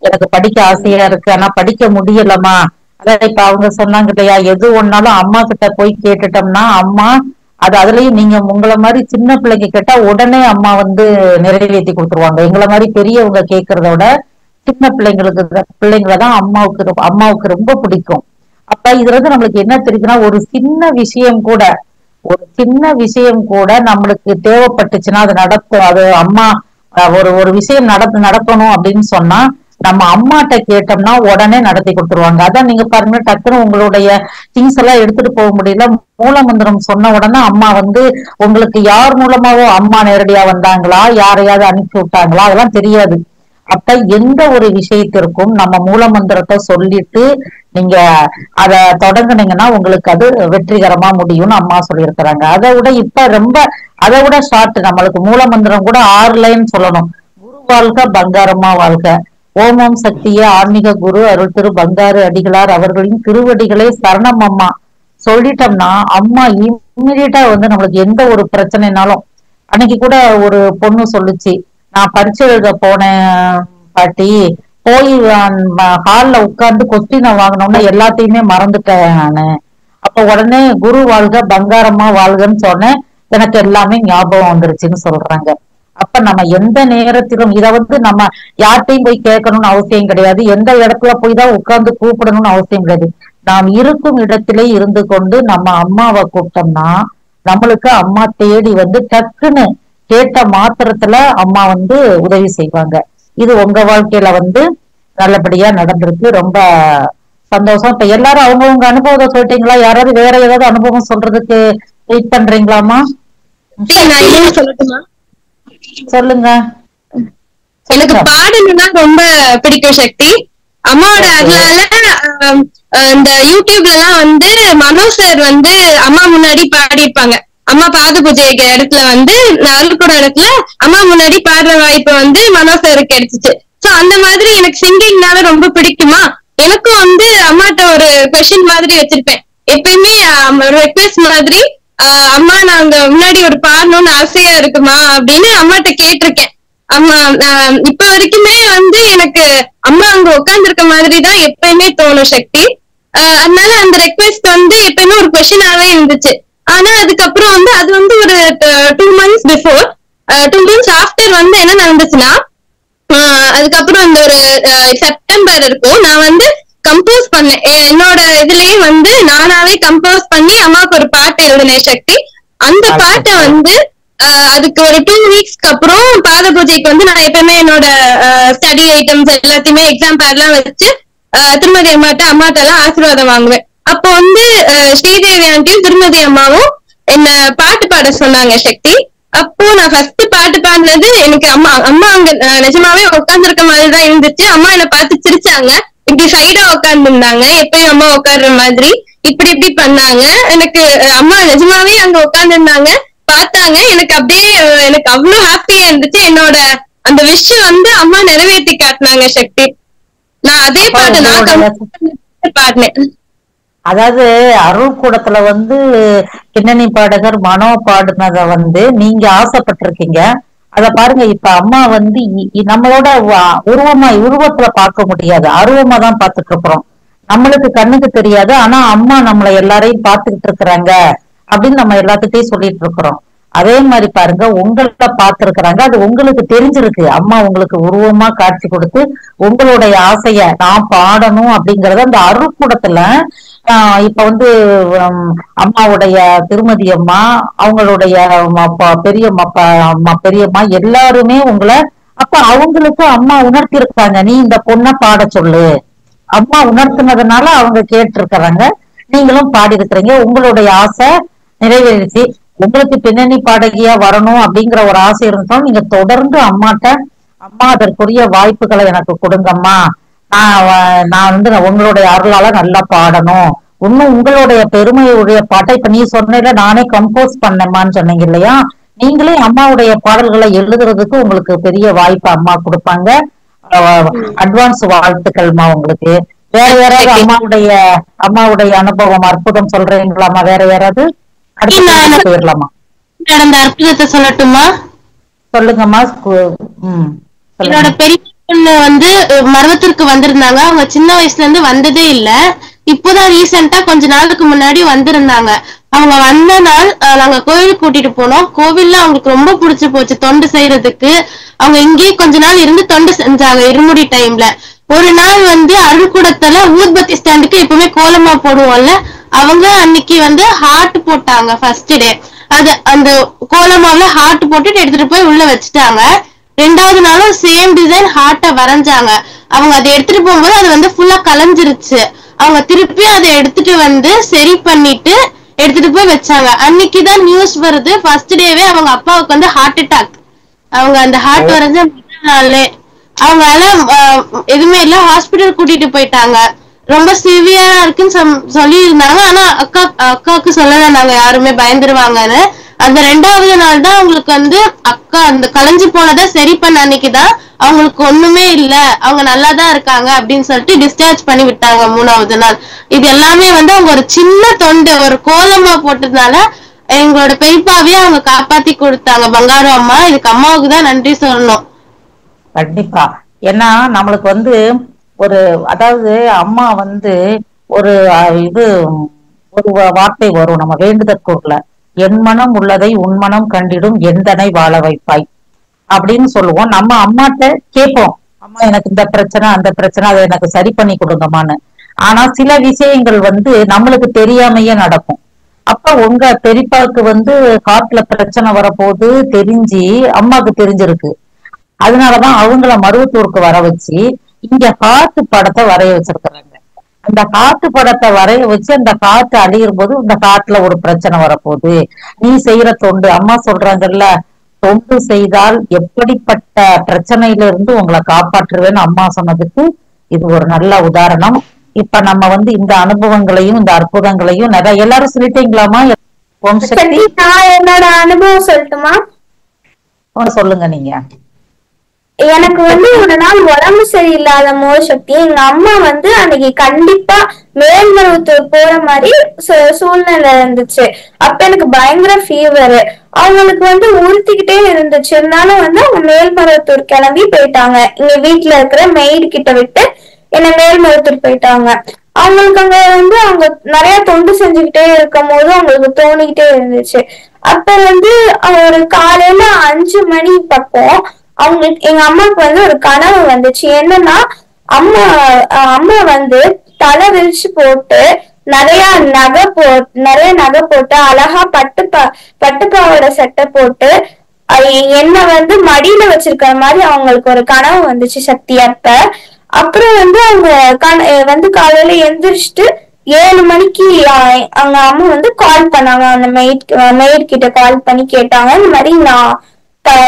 எனக்கு படிக்க ஆசையா இருக்கு, ஆனா படிக்க முடியலமா. அதான் இப்ப அவங்க சொன்னாங்க இல்லையா, எது ஒன்னாலும் அம்மா கிட்ட போய் கேட்டுட்டோம்னா அம்மா அது அதுலயும் நீங்க உங்களை மாதிரி சின்ன பிள்ளைங்க கேட்டா உடனே அம்மா வந்து நிறைவேற்றி கொடுத்துருவாங்க. எங்களை மாதிரி பெரியவங்க கேட்கறத விட சின்ன பிள்ளைங்களதான் அம்மாவுக்கு ரொம்ப பிடிக்கும். அப்ப இதுல இருந்து நம்மளுக்கு என்ன தெரியுதுன்னா, ஒரு சின்ன விஷயம் கூட நம்மளுக்கு தேவைப்பட்டுச்சுன்னா அது அம்மா ஒரு விஷயம் நடக்கணும் அப்படின்னு சொன்னா நம்ம அம்மாட்ட கேட்டோம்னா உடனே நடத்தி கொடுத்துருவாங்க. அதான் நீங்க பாருங்க, டக்குன்னு உங்களுடைய திங்ஸ் எல்லாம் எடுத்துட்டு போக முடியல, மூலமந்திரம் சொன்ன உடனே அம்மா வந்து உங்களுக்கு யார் மூலமாவோ அம்மா நேரடியா வந்தாங்களா, யாரையாவது அனுப்பி விட்டாங்களா, அதெல்லாம் தெரியாது. அப்ப எந்த ஒரு விஷயத்திற்கும் நம்ம மூலமந்திரத்தை சொல்லிட்டு நீங்க அத தொடங்குனீங்கன்னா உங்களுக்கு அது வெற்றிகரமா முடியும்னு அம்மா சொல்லியிருக்கிறாங்க. அதை விட ஷார்ட், நம்மளுக்கு மூலமந்திரம் கூட 6 லைன் சொல்லணும். குரு வாழ்க பங்காரம்மா வாழ்க, ஓம் ஓம் சக்தியே ஆன்மீக குரு அருள் திரு பங்காரு அடிகளார் அவர்களின் திருவடிகளே சரணம் அம்மா சொல்லிட்டோம்னா அம்மா இம்மிடியட்டா வந்து நம்மளுக்கு எந்த ஒரு பிரச்சனைனாலும். அன்னைக்கு கூட ஒரு பொண்ணு சொல்லுச்சு, நான் பரீட்சை எழுத போனேன் பாட்டி, போய் ஹால்ல உட்கார்ந்து கொஸ்டினை வாங்கினோம்னா எல்லாத்தையுமே மறந்துட்டேன் நானு. அப்ப உடனே குரு வாழ்க பங்காரம்மா வாழ்கன்னு சொன்னேன், எனக்கு எல்லாமே ஞாபகம் வந்துருச்சுன்னு சொல்றாங்க. அப்ப நம்ம எந்த நேரத்திலும் இதை வந்து நம்ம யார்கிட்டையும் போய் கேட்கணும்னு அவசியம் கிடையாது, எந்த இடத்துல போய் தான் உட்கார்ந்து கூப்பிடணும்னு அவசியம் கிடையாது. நாம் இருக்கும் இடத்திலே இருந்து கொண்டு நம்ம அம்மாவை கூப்பிட்டோம்னா நம்மளுக்கு அம்மா தேடி வந்து டக்குன்னு கேட்ட மாத்திரத்துல அம்மா வந்து உதவி செய்வாங்க. இது உங்க வாழ்க்கையில வந்து நல்லபடியா நடந்திருக்கு, ரொம்ப சந்தோஷம். இப்ப எல்லாரும் அவங்கவுங்க அனுபவத்தை சொல்லிட்டீங்களா? யாராவது வேற ஏதாவது அனுபவம் சொல்றதுக்கு வெயிட் பண்றீங்களாமா? சொல்லுங்க. எனக்கு பாடணும்னா ரொம்ப பிடிக்கும் சக்தி. அம்மாவோட அதனால இந்த யூடியூப்ல எல்லாம் வந்து மனோஜ் சார் வந்து அம்மா முன்னாடி பாடியிருப்பாங்க. அம்மா பாத பூஜை இடத்துல வந்து அருள்கூட இடத்துல அம்மா முன்னாடி பாடுற வாய்ப்பு வந்து மனோஜ் சாருக்கு கிடைச்சிச்சு. சோ அந்த மாதிரி எனக்கு சிங்கிங்னால ரொம்ப பிடிக்குமா. எனக்கும் வந்து அம்மாட்ட ஒரு கொஸ்டின் மாதிரி வச்சிருப்பேன் எப்பயுமே, ரெக்வெஸ்ட் மாதிரி, அம்மா நாங்க முன்னாடி ஒரு பாடணும்னு ஆசையா இருக்குமா அப்படின்னு அம்மாட்ட கேட்டிருக்கேன். அம்மா இப்ப வரைக்குமே வந்து எனக்கு அம்மா அங்க உட்கார்ந்து இருக்க மாதிரிதான் எப்பயுமே தோணும் சக்தி. அதனால அந்த ரெக்வெஸ்ட் வந்து எப்பயுமே ஒரு கொஸ்டினாவே இருந்துச்சு. ஆனா அதுக்கப்புறம் வந்து அது வந்து ஒரு 2 months பிஃபோர் 2 months ஆஃப்டர் வந்து என்ன நடந்துச்சுன்னா, அதுக்கப்புறம் அந்த ஒரு செப்டம்பர் இருக்கும், நான் வந்து கம்போஸ் பண்ணேன். என்னோட இதுலயே வந்து நானாவே கம்போஸ் பண்ணி அம்மாவுக்கு ஒரு பாட்டு எழுதினேன் சக்தி. அந்த பாட்டை வந்து அதுக்கு ஒரு 2 weeksக்கு அப்புறம் பாத பூஜைக்கு வந்து நான் எப்பவுமே என்னோட ஸ்டடி ஐட்டம்ஸ் எல்லாத்தையுமே எக்ஸாம் பேட்லாம் வச்சு திருமதி அம்மாட்ட எல்லாம் ஆசீர்வாதம் வாங்குவேன். அப்போ வந்து ஸ்ரீதேவி ஆண்டியும் திருமதி அம்மாவும் என்ன பாட்டு பாட சொன்னாங்க சக்தி. அப்போ நான் ஃபர்ஸ்ட் பாட்டு பாடினது எனக்கு அம்மா அங்க நிஜமாவே உட்கார்ந்து இருக்க மாதிரிதான் இருந்துச்சு. அம்மா என்ன பார்த்து சிரிச்சாங்க. இப்படி சைடா உட்கார்ந்து இருந்தாங்க, எப்பயும் அம்மா உட்கார்ற மாதிரி இப்படி இப்படி பண்ணாங்க. எனக்கு அம்மா நிஜமாவே அங்க உட்கார்ந்து இருந்தாங்க, பார்த்தாங்க. எனக்கு அப்படியே எனக்கு அவ்வளவு ஹாப்பியா இருந்துச்சு. என்னோட அந்த விஷயம் வந்து அம்மா நிறைவேற்றி காட்டினாங்க சக்தி. நான் அதே பாட்டு நான் பாடினேன். அதாவது அருள்கூடத்துல வந்து பின்னணி பாடகர் மனோ பாடுனத வந்து நீங்க ஆசைப்பட்டிருக்கீங்க. அத பாருங்க, இப்ப அம்மா வந்து நம்மளோட உருவத்துல பார்க்க முடியாது, அருவமா தான் பார்த்துட்டு இருக்கிறோம். நம்மளுக்கு கண்ணுக்கு தெரியாது, ஆனா அம்மா நம்மளை எல்லாரையும் பார்த்துக்கிட்டு இருக்கிறாங்க அப்படின்னு நம்ம எல்லாத்துட்டையும் சொல்லிட்டு இருக்கிறோம். அதே மாதிரி பாருங்க, உங்களை பார்த்திருக்கிறாங்க, அது உங்களுக்கு தெரிஞ்சிருக்கு. அம்மா உங்களுக்கு உருவமா காட்சி கொடுத்து உங்களுடைய ஆசைய நான் பாடணும் அப்படிங்கறத அந்த அருள்கூடத்துல இப்ப வந்து அம்மாவுடைய திருமதி அம்மா, அவங்களுடைய பெரியம்மா எல்லாருமே உங்களை அப்ப அவங்களுக்கு அம்மா உணர்த்தி இருக்காங்க, நீ இந்த பொண்ணை பாட சொல்லு. அம்மா உணர்த்தினதுனால அவங்க கேட்டு இருக்கிறாங்க, நீங்களும் பாடி இருக்கிறீங்க, உங்களுடைய ஆசை நிறைவேறிச்சு. உங்களுக்கு பின்னணி பாடகியா வரணும் அப்படிங்கிற ஒரு ஆசை இருந்தோம். நீங்க தொடர்ந்து அம்மாட்ட, அம்மா அதற்குரிய வாய்ப்புகளை எனக்கு கொடுங்கம்மா, நான் வந்து உங்களுடைய அருளால நல்லா பாடணும், இன்னும் உங்களுடைய பெருமையுடைய பாட்டை இப்ப நீ சொன்ன நானே கம்போஸ் பண்ணேம்மான்னு சொன்னீங்க இல்லையா, நீங்களே அம்மாவுடைய பாடல்களை எழுதுறதுக்கு உங்களுக்கு பெரிய வாய்ப்பு அம்மா கொடுப்பாங்க. அட்வான்ஸ் வாழ்த்துக்கள்மா உங்களுக்கு. வேற யாராவது அம்மாவுடைய அனுபவம் அற்புதம் சொல்றீங்களாமா? வேற யாராவது அடுத்து போயிடலாமா? நடந்த அற்புதத்தை சொல்லட்டுமா? சொல்லுங்கம்மா. என்னோட பெரிய பொண்ணு வந்து மருவத்தூருக்கு வந்திருந்தாங்க. அவங்க சின்ன வயசுல இருந்து வந்ததே இல்ல, இப்போதான் ரீசெண்டா கொஞ்ச நாளுக்கு முன்னாடி வந்திருந்தாங்க. அவங்க வந்த நாள் நாங்க கோயிலுக்கு கூட்டிட்டு போனோம். கோவில்ல அவங்களுக்கு ரொம்ப பிடிச்சு போச்சு தொண்டு செய்யறதுக்கு. அவங்க இங்கேயே கொஞ்ச நாள் இருந்து தொண்டு செஞ்சாங்க இருமுடி டைம்ல. ஒரு நாள் வந்து அருள்கூடத்துல ஊத்பத்தி ஸ்டாண்டுக்கு எப்பவுமே கோலமா போடுவோம்ல, அவங்க அன்னைக்கு வந்து ஹார்ட் போட்டாங்க ஃபர்ஸ்ட் டே. அது அந்த கோலமாவில ஹார்ட் போட்டுட்டு எடுத்துட்டு போய் உள்ள வச்சுட்டாங்க. 2வது நாளும் சேம் டிசைன் ஹார்ட்ட வரைஞ்சாங்க. அவங்க அதை எடுத்துட்டு போகும்போது அது வந்து ஃபுல்லா கலைஞ்சிருச்சு. அவங்க திருப்பி அதை எடுத்துட்டு வந்து சரி பண்ணிட்டு எடுத்துட்டு போய் வச்சாங்க. அன்னைக்குதான் நியூஸ் வருது, ஃபர்ஸ்ட் டேவே அவங்க அப்பாவுக்கு வந்து ஹார்ட் அட்டாக். அவங்க அந்த ஹார்ட் வரைஞ்ச முதல் நாளே அவங்களால எதுவுமே இல்ல, ஹாஸ்பிட்டல் கூட்டிட்டு போயிட்டாங்க. ரொம்ப சிவியரா இருக்குன்னு சொல்லி இருந்தாங்க. ஆனா அக்காவுக்கு சொல்லல, நாங்க யாருமே பயந்துருவாங்கன்னு. அந்த 2வது நாள் தான் அவங்களுக்கு வந்து அக்கா அந்த கலைஞ்சு போனதை சரி பண்ண அன்னைக்குதான் அவங்களுக்கு ஒண்ணுமே இல்ல, அவங்க நல்லாதான் இருக்காங்க அப்படின்னு சொல்லிட்டு டிஸ்சார்ஜ் பண்ணி விட்டாங்க 3வது நாள். இது எல்லாமே வந்து அவங்க ஒரு சின்ன தொண்டு, ஒரு கோலமா போட்டதுனால எங்களோட பெரியப்பாவே அவங்க காப்பாத்தி கொடுத்தாங்க. பங்காரு அம்மா, இதுக்கு அம்மாவுக்கு தான் நன்றி சொல்லணும். கண்டிப்பா. ஏன்னா நம்மளுக்கு வந்து ஒரு அதாவது அம்மா வந்து ஒரு ஒரு வார்த்தை வரும் நம்ம வேண்டுதற்குள்ள, என் மனம் உள்ளதை உன்மனம் கண்டிடும் எந்தனை வாழ வைப்பாய் அப்படின்னு சொல்லுவோம். நம்ம அம்மாட்ட கேட்போம், அம்மா எனக்கு இந்த பிரச்சனை அந்த பிரச்சனை, அதை எனக்கு சரி பண்ணி கொடுங்கம்மான்னு. ஆனா சில விஷயங்கள் வந்து நம்மளுக்கு தெரியாமையே நடக்கும். அப்ப உங்க பெரியப்பாவுக்கு வந்து காட்டுல பிரச்சனை வரப்போது தெரிஞ்சு அம்மாவுக்கு தெரிஞ்சிருக்கு. அதனாலதான் அவங்கள மருவத்தூருக்கு வர வச்சு இங்க காட்டு படத்தை வரைய வச்சிருக்கிறாங்க. அந்த காட்டு படத்தை வரைய வச்சு அந்த காட்டு அழியும் போது இந்த காட்டுல ஒரு பிரச்சனை வரப்போகுது, நீ செய்யற தொண்டு, அம்மா சொல்றாங்கல்ல, தொண்டு செய்தால் எப்படிப்பட்ட பிரச்சனையில இருந்து உங்களை காப்பாற்றுவேன்னு அம்மா சொன்னதுக்கு இது ஒரு நல்ல உதாரணம். இப்ப நம்ம வந்து இந்த அனுபவங்களையும் இந்த அற்புதங்களையும் நிறைய எல்லாரும் சொல்லிட்டீங்களாமா? ஓம் சக்தி, சக்தி, நான் என்னோட அனுபவம் சொல்லட்டுமா? சொல்லுங்க நீங்க. எனக்கு வந்து ஒரு நாள் உடம்பு சரியில்லாத போது சக்தி, எங்க அம்மா வந்து அன்னைக்கு கண்டிப்பா மேல்மருவத்தூர் போற மாதிரி சூழ்நிலை இருந்துச்சு. அப்ப எனக்கு பயங்கர ஃபீவர். அவங்களுக்கு வந்து உறுத்திக்கிட்டே இருந்துச்சு. இருந்தாலும் வந்து அவங்க மேல்மருவத்தூர் கிளம்பி போயிட்டாங்க. இங்க வீட்டுல இருக்கிற மெய்டு கிட்ட விட்டு என்ன மேல்மருவத்தூர் போயிட்டாங்க. அவங்களுக்கு அங்க வந்து அவங்க நிறைய தொண்டு செஞ்சுக்கிட்டே இருக்கும் போது அவங்களுக்கு தோணிக்கிட்டே இருந்துச்சு. அப்ப வந்து ஒரு காலையில 5 மணி பக்கம் அவங்களுக்கு எங்க அம்மாவுக்கு வந்து ஒரு கனவு வந்துச்சு. என்னன்னா, அம்மா அம்மா வந்து தலை விரிச்சு போட்டு நிறைய நகை போட்டு அழகா பட்டுப்பாவோட சட்டை போட்டு என்ன வந்து மடியில வச்சிருக்கிற மாதிரி அவங்களுக்கு ஒரு கனவு வந்துச்சு சக்தி. அப்புறம் வந்து அவங்க வந்து காலையில எந்திரிச்சிட்டு 7 மணிக்கு அவங்க அம்மா வந்து கால் பண்ணாங்க. அந்த மெய்ட் கிட்ட கால் பண்ணி கேட்டாங்க, இந்த மாதிரி நான்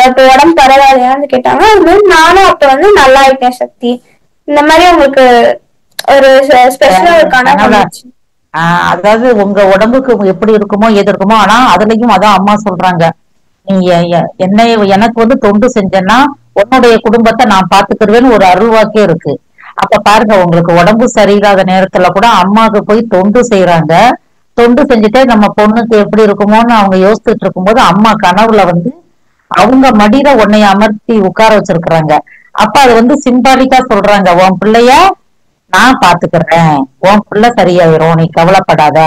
இப்ப உடம்பு பரவாயில்லையான்னு கேட்டாங்க. அது மாதிரி நானும் அப்ப வந்து நல்லா ஆயிட்டேன் சக்தி. இந்த மாதிரி உங்களுக்கு ஒரு ஸ்பெஷலா ஒரு கனவு வந்துச்சு. அதாவது உங்க உடம்புக்கு எப்படி இருக்குமோ எது இருக்குமோ, ஆனா அதுலயும் அதான் அம்மா சொல்றாங்க, நீ எனக்கு வந்து தொண்டு செஞ்சேன்னா உன்னுடைய குடும்பத்தை நான் பாத்துக்கிடுவேன்னு ஒரு அருள்வாக்கே இருக்கு. அப்ப பாருங்க, உங்களுக்கு உடம்பு சரியில்லாத நேரத்துல கூட அம்மாவுக்கு போய் தொண்டு செய்யறாங்க. தொண்டு செஞ்சுட்டே நம்ம பொண்ணுக்கு எப்படி இருக்குமோன்னு அவங்க யோசிச்சுட்டு இருக்கும்போது அம்மா கனவுல வந்து அவங்க மடியில உன்னைய அமர்த்தி உட்கார வச்சிருக்கிறாங்க. அப்ப அது வந்து சிம்பாலிக்கா சொல்றாங்க, உன் பிள்ளைய நான் பாத்துக்கிறேன், உன் பிள்ளை சரியாயிரும், நீ கவலைப்படாத.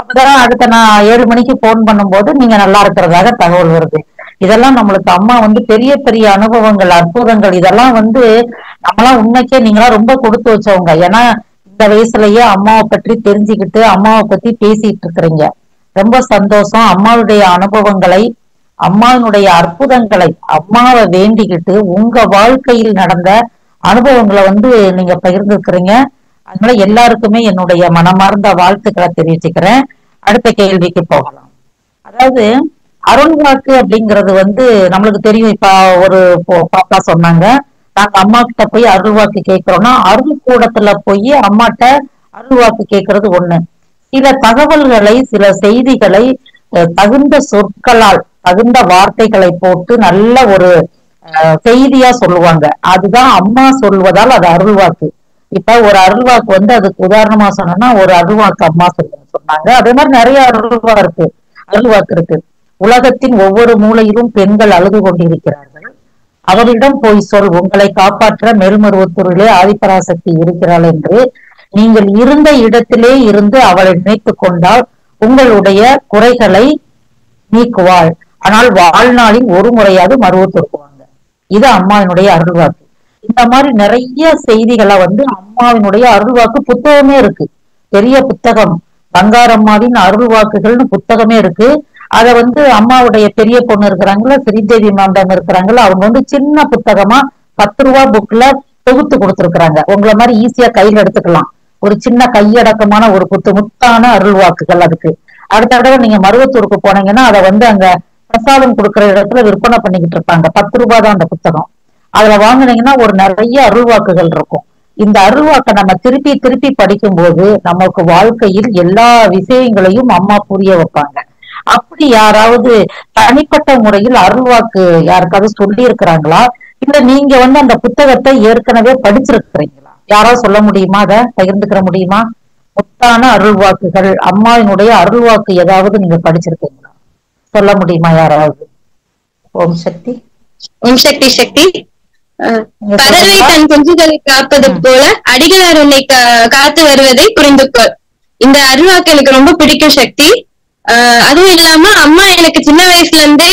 அப்பதான் அடுத்த நான் 7 மணிக்கு போன் பண்ணும்போது நீங்க நல்லா இருக்கிறதாக தகவல் வருது. இதெல்லாம் நம்மளுக்கு அம்மா வந்து பெரிய பெரிய அனுபவங்கள், அற்புதங்கள். இதெல்லாம் வந்து நம்மளாம் உண்மைக்கே நீங்களாம் ரொம்ப கொடுத்து வச்சவங்க. ஏன்னா இந்த வயசுலயே அம்மாவை பற்றி தெரிஞ்சுக்கிட்டு அம்மாவை பத்தி பேசிட்டு இருக்கிறீங்க. ரொம்ப சந்தோஷம். அம்மாவுடைய அனுபவங்களை, அம்மாவினுடைய அற்புதங்களை, அம்மாவை வேண்டிக்கிட்டு உங்க வாழ்க்கையில் நடந்த அனுபவங்களை வந்து நீங்க பகிர்ந்துக்கிறீங்க. அதனால எல்லாருக்குமே என்னுடைய மனமார்ந்த வாழ்த்துக்களை தெரிவிச்சுக்கிறேன். அடுத்த கேள்விக்கு போகலாம். அதாவது அருள்வாக்கு அப்படிங்கிறது வந்து நம்மளுக்கு தெரியும். இப்ப ஒரு பாப்பா சொன்னாங்க, நாங்க அம்மா கிட்ட போய் அருள்வாக்கு கேட்கிறோம்னா அருள் கூடத்துல போய் அம்மாட்ட அருள்வாக்கு கேட்கறது ஒண்ணு. சில தகவல்களை, சில செய்திகளை தகுந்த சொற்களால், தகுந்த வார்த்தைகளை போட்டு நல்ல ஒரு செய்தியா சொல்லுவாங்க. அதுதான் அம்மா சொல்வதால் அது அருள்வாக்கு. இப்ப ஒரு அருள்வாக்கு வந்து அதுக்கு உதாரணமா சொன்னோம்னா ஒரு அருள்வாக்கு அம்மா சொன்னாங்க. அதே மாதிரி நிறைய அருள்வாக்கு இருக்கு. உலகத்தின் ஒவ்வொரு மூலையிலும் பெண்கள் அழுது கொண்டிருக்கிறார்கள். அவரிடம் போய் சொல், உங்களை காப்பாற்ற மேல்மருவத்தூரிலே ஆதிபராசக்தி இருக்கிறாள் என்று. நீங்கள் இருந்த இடத்திலே இருந்து அவளை நினைத்து கொண்டால் உங்களுடைய குறைகளை நீக்குவாள். ஆனால் வாழ்நாளில் ஒரு முறையாவது மருவத்தூருக்கு வாங்க. இது அம்மாவினுடைய அருள்வாக்கு. இந்த மாதிரி நிறைய செய்திகளை வந்து அம்மாவினுடைய அருள்வாக்கு புத்தகமே இருக்கு. பெரிய புத்தகம், பங்காரம்மாவின் அருள்வாக்குகள்னு புத்தகமே இருக்கு. அத வந்து அம்மாவுடைய பெரிய பொண்ணு இருக்கிறாங்களா, ஸ்ரீதேவி மேடம் இருக்கிறாங்களா, அவங்க வந்து சின்ன புத்தகமா 10 ரூபா புக்ல தொகுத்து கொடுத்துருக்குறாங்க. உங்களை மாதிரி ஈஸியா கையில எடுத்துக்கலாம். ஒரு சின்ன கையடக்கமான ஒரு முத்தான அருள்வாக்குகள். அதுக்கு அடுத்த தடவை நீங்க மருவத்தூருக்கு போனீங்கன்னா அதை வந்து அங்க பிரசாதம் கொடுக்குற இடத்துல விற்பனை பண்ணிக்கிட்டு இருப்பாங்க. 10 ரூபாய் தான் அந்த புத்தகம். அதுல வாங்கினீங்கன்னா ஒரு நிறைய அருள்வாக்குகள் இருக்கும். இந்த அருள்வாக்கை நம்ம திருப்பி திருப்பி படிக்கும் போது நமக்கு வாழ்க்கையில் எல்லா விஷயங்களையும் அம்மா புரிய வைப்பாங்க. அப்படி யாராவது தனிப்பட்ட முறையில் அருள்வாக்கு யாருக்காவது சொல்லி இருக்கிறாங்களா, இல்ல நீங்க வந்து அந்த புத்தகத்தை ஏற்கனவே படிச்சிருக்கிறீங்களா? யாராவது சொல்ல முடியுமா? அதை பகிர்ந்துக்கிற முடியுமா? முத்தான அருள்வாக்குகள், அம்மாவினுடைய அருள்வாக்கு ஏதாவது நீங்க படிச்சிருக்கீங்களா? சொல்ல முடியுமா யாராவது? ஓம் சக்தி. ஓம் சக்தி. சக்தி, பறவை தன் குஞ்சுகளை காப்பது போல அடிகளார் உன்னை காத்து வருவதை புரிந்துக்கொள். இந்த அருள்வாக்கு எனக்கு ரொம்ப பிடிக்கும் சக்தி. அதுவும் இல்லாம அம்மா எனக்கு சின்ன வயசுல இருந்தே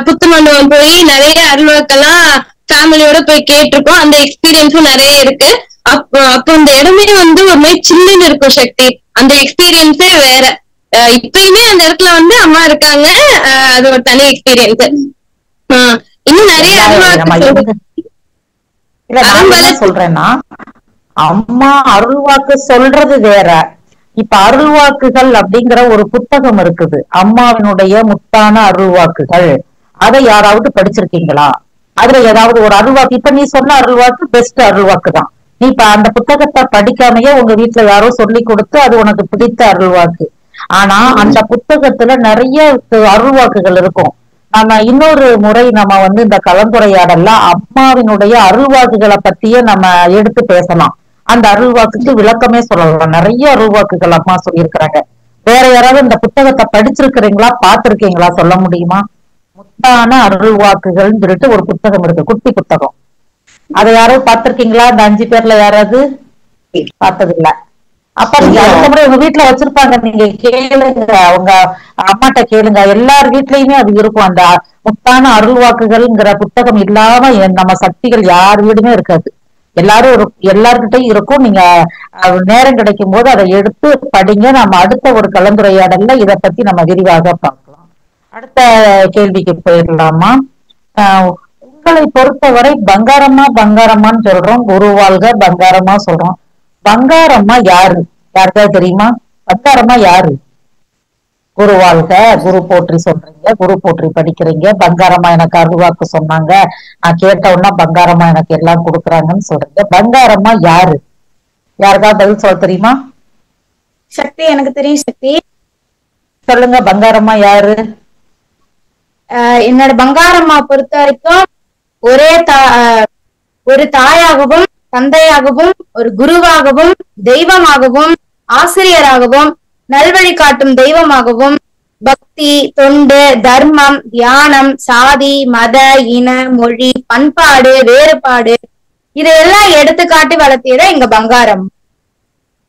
புத்து மண்டபம் போய் நிறைய அருள்வாக்கெல்லாம் ஃபேமிலியோட போய் கேட்டிருக்கோம். அந்த எக்ஸ்பீரியன்ஸும் நிறைய இருக்கு. அப்போ இந்த இடமே வந்து ஒரு மாதிரி சில்லுன்னு இருக்கும் சக்தி. அந்த எக்ஸ்பீரியன்ஸே வேற. இப்பயுமே அந்த இடத்துல வந்து அம்மா இருக்காங்க. அது ஒரு தனி எக்ஸ்பீரியன்ஸ். இன்னும் நிறைய சொல்றேன்னா, அம்மா அருள்வாக்கு சொல்றது வேற. இப்ப அருள்வாக்குகள் அப்படிங்கிற ஒரு புத்தகம் இருக்குது, அம்மாவினுடைய முத்தான அருள்வாக்குகள். அதை யாராவது படிச்சிருக்கீங்களா? அதுல ஏதாவது ஒரு அருள்வாக்கு, இப்ப நீ சொன்ன அருள்வாக்கு பெஸ்ட் அருள்வாக்கு தான். நீ இப்ப அந்த புத்தகத்தை படிக்காமையே உங்க வீட்டுல யாரோ சொல்லி கொடுத்து அது உனக்கு பிடித்த அருள்வாக்கு. ஆனா அந்த புத்தகத்துல நிறைய அருள்வாக்குகள் இருக்கும். நம்ம இன்னொரு முறை நம்ம இந்த கலந்துரையாடல்ல அம்மாவினுடைய அருள்வாக்குகளை பத்தியே நம்ம எடுத்து பேசலாம். அந்த அருள்வாக்குக்கு விளக்கமே சொல்லலாம். நிறைய அருள்வாக்குகள் அம்மா சொல்லியிருக்கிறாங்க. வேற யாராவது இந்த புத்தகத்தை படிச்சிருக்கிறீங்களா, பார்த்திருக்கீங்களா, சொல்ல முடியுமா? முத்தான அருள்வாக்குகள்னு சொல்லிட்டு ஒரு புத்தகம் இருக்கு, குட்டி புத்தகம். அதை யாராவது பார்த்திருக்கீங்களா? இந்த 5 பேர்ல யாராவது பார்த்தது இல்ல? அப்ப நீங்க அடுத்த முறை உங்க வீட்டுல வச்சிருப்பாங்க, நீங்க கேளுங்க, உங்க அம்மாட்ட கேளுங்க. எல்லார் வீட்லயுமே அது இருக்கும். அந்த முத்தான அருள்வாக்குகள்ங்கிற புத்தகம் இல்லாம நம்ம சக்திகள் யார் வீடுமே இருக்காது. எல்லார்கிட்டையும் இருக்கும். நீங்க நேரம் கிடைக்கும் போது அதை எடுத்து படிங்க. நம்ம அடுத்த ஒரு கலந்துரையாடல்ல இதை பத்தி நம்ம விரிவாக பார்க்கலாம். அடுத்த கேள்விக்கு போயிடலாமா? உங்களை பொறுத்தவரை பங்காரம்மான்னு சொல்றோம், குரு வாழ்க பங்காரம்மா சொல்றோம். பங்காரம்மா யாரு? யாருக்காவது தெரியுமா? பங்காரம்மா யாரு? குரு வாழ்க, குரு போற்றி சொல்றீங்க, குரு போற்றி படிக்கிறீங்க. பங்காரம்மா எனக்கு அருள்வாக்கு சொன்னாங்க, நான் கேட்ட உடனே பங்காரம்மா எனக்கு எல்லாம் கொடுக்குறாங்கன்னு சொல்றீங்க. பங்காரம்மா யாரு? யாருக்காவது பதில் சொல்ல தெரியுமா? சக்தி, எனக்கு தெரியும் சக்தி. சொல்லுங்க, பங்காரம்மா யாரு? என்னோட பங்காரம்மா பொறுத்த வரைக்கும் ஒரு தாயாகவும் தந்தையாகவும் ஒரு குருவாகவும் தெய்வமாகவும் ஆசிரியராகவும் நல்வழி காட்டும் தெய்வமாகவும் பக்தி, தொண்டு, தர்மம், தியானம், சாதி, மத, இன, மொழி, பண்பாடு, வேறுபாடு இதையெல்லாம் எடுத்துக்காட்டி வளர்த்தியத எங்க பங்காரம்.